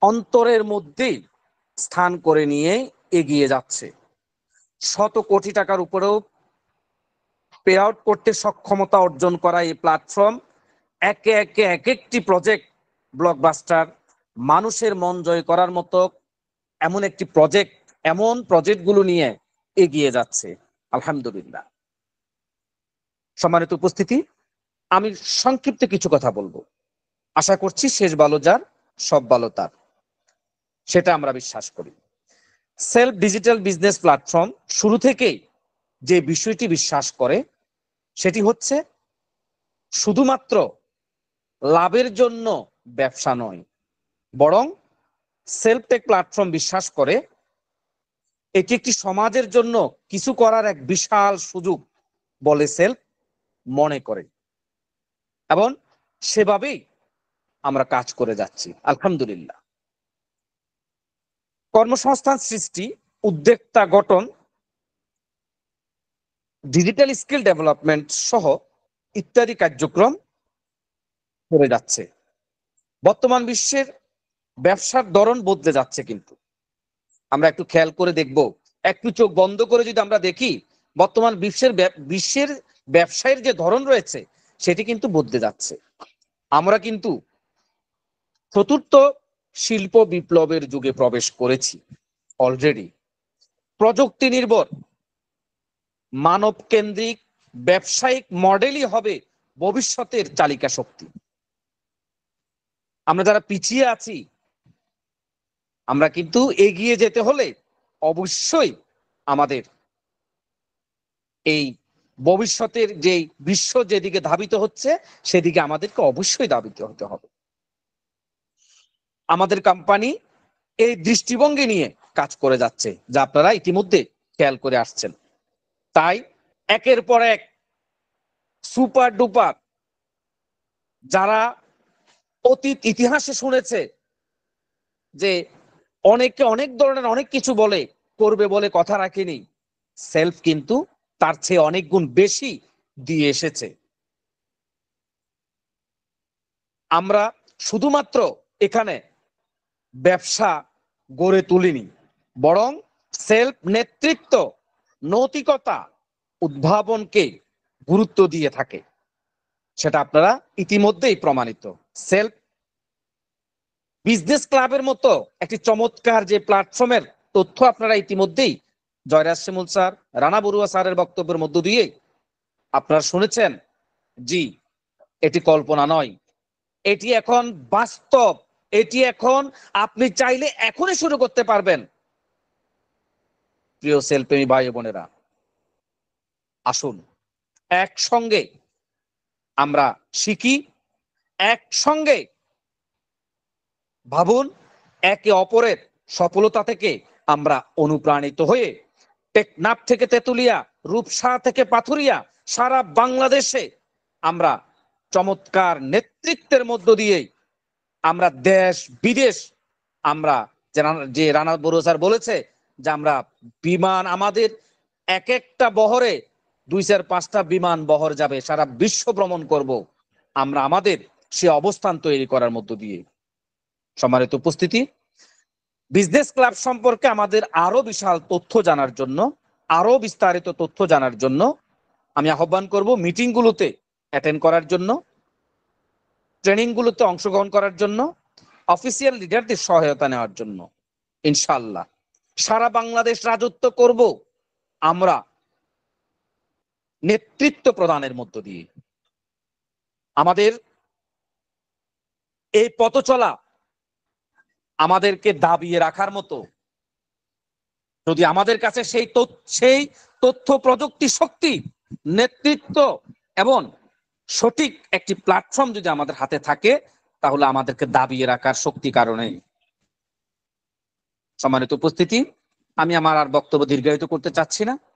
অন্তরের মধ্যেই স্থান করে নিয়ে এগিয়ে যাচ্ছে। শত কোটি টাকার উপরেও পে আউট করতে সক্ষমতা অর্জন করা এই প্ল্যাটফর্ম একে একে এক একটি প্রজেক্ট ব্লকবাস্টার, মানুষের মন জয় করার মতো এমন একটি প্রজেক্ট, এমন প্রজেক্টগুলো নিয়ে এগিয়ে যাচ্ছে। আলহামদুলিল্লাহ। সম্মানিত উপস্থিতি, আমি সংক্ষিপ্ত কিছু কথা বলবো। আশা করছি শেষ ভালো যার সব ভালো তার, সেটা আমরা বিশ্বাস করি। সেলফ ডিজিটাল বিজনেস প্ল্যাটফর্ম শুরু থেকেই যে বিষয়টি বিশ্বাস করে সেটি হচ্ছে শুধুমাত্র লাভের জন্য ব্যবসা নয়, বরং সেলফ টেক প্ল্যাটফর্ম বিশ্বাস করে এটি একটি সমাজের জন্য কিছু করার এক বিশাল সুযোগ বলে সেলফ মনে করে এবং সেভাবেই আমরা কাজ করে যাচ্ছি আলহামদুলিল্লাহ। কর্মসংস্থান সৃষ্টি, উদ্যোক্তা গঠন, ডিজিটাল স্কিল ডেভেলপমেন্ট সহ ইত্যাদি কার্যক্রম করে যাচ্ছে। বর্তমান বিশ্বের ব্যবসার ধরন বদলে যাচ্ছে, কিন্তু আমরা একটু খেয়াল করে দেখব, একটু চোখ বন্ধ করে যদি আমরা দেখি, বর্তমান বিশ্বের ব্যবসায়ের যে ধরন রয়েছে সেটি কিন্তু বদলে যাচ্ছে। আমরা কিন্তু চতুর্থ শিল্প বিপ্লবের যুগে প্রবেশ করেছি অলরেডি। প্রযুক্তি নির্ভর মানব কেন্দ্রিক ব্যবসায়িক মডেলই হবে ভবিষ্যতের চালিকা শক্তি। আমরা যারা পিছিয়ে আছি, আমরা কিন্তু এগিয়ে যেতে হলে অবশ্যই আমাদের এই ভবিষ্যতের যে বিশ্ব যেদিকে ধাবিত হচ্ছে সেদিকে আমাদেরকে অবশ্যই ধাবিত হতে হবে। আমাদের কোম্পানি এই দৃষ্টিভঙ্গি নিয়ে কাজ করে যাচ্ছে, যা আপনারা ইতিমধ্যে খেয়াল করে আসছেন। তাই একের পর এক সুপার ডুপার যারা অতীত ইতিহাসে শুনেছে যে অনেকে অনেক ধরনের অনেক কিছু বলে, করবে বলে কথা রাখেনি, সেলফ কিন্তু তার চেয়ে অনেক গুণ বেশি দিয়ে এসেছে। আমরা শুধুমাত্র এখানে ব্যবসা গড়ে তুলিনি, বরং সেলফ নেতৃত্ব, নৈতিকতা, উদ্ভাবনকে গুরুত্ব দিয়ে থাকে। সেটা আপনারা ইতিমধ্যেই প্রমাণিত। সেলফ বিজনেস ক্লাবের মতো একটি চমৎকার যে প্ল্যাটফর্মের তথ্য আপনারা ইতিমধ্যেই জয়রাজ শিমুল স্যার, রানা বড়ুয়া স্যারের বক্তব্যের মধ্য দিয়ে আপনারা শুনেছেন। জি, এটি কল্পনা নয়, এটি এখন বাস্তব। এটি এখন আপনি চাইলে এখনই শুরু করতে পারবেন। প্রিয় সেলফপ্রেমী ভাই বোনেরা, আসুন একসঙ্গে আমরা শিখি, একসঙ্গে ভাবুন, একে অপরের সফলতা থেকে আমরা অনুপ্রাণিত হয়ে টেকনাফ থেকে তেতুলিয়া, রূপসা থেকে পাথুরিয়া, সারা বাংলাদেশে আমরা চমৎকার নেতৃত্বের মধ্য দিয়ে আমরা দেশ বিদেশ, আমরা যে রানা বড়ুয়া স্যার বলেছে যে আমরা বিমান, আমাদের এক একটা বহরে 2-4-5টা বিমান বহর যাবে, সারা বিশ্ব ভ্রমণ করব আমরা আমাদের সে অবস্থান তৈরি করার মধ্য দিয়ে। সম্মানিত উপস্থিতি, বিজনেস ক্লাব সম্পর্কে আমাদের আরো বিশাল তথ্য জানার জন্য, আরো বিস্তারিত তথ্য জানার জন্য আমি আহ্বান করব মিটিংগুলোতে অ্যাটেন্ড করার জন্য, ট্রেনিংগুলোতে অংশগ্রহণ করার জন্য, অফিসিয়াল লিডারদের সহায়তা নেওয়ার জন্য। ইনশাআল্লাহ সারা বাংলাদেশ রাজত্ব করব আমরা নেতৃত্ব প্রদানের মধ্য দিয়ে। আমাদের এই পথ চলা আমাদেরকে দাবিয়ে রাখার মতো, যদি আমাদের কাছে সেই তথ্য প্রযুক্তি শক্তি, নেতৃত্ব এবং সঠিক একটি প্ল্যাটফর্ম যদি আমাদের হাতে থাকে, তাহলে আমাদেরকে দাবিয়ে রাখার শক্তি কারণে। সম্মানিত উপস্থিতি, আমি আমার আর বক্তব্য দীর্ঘায়িত করতে চাচ্ছি না।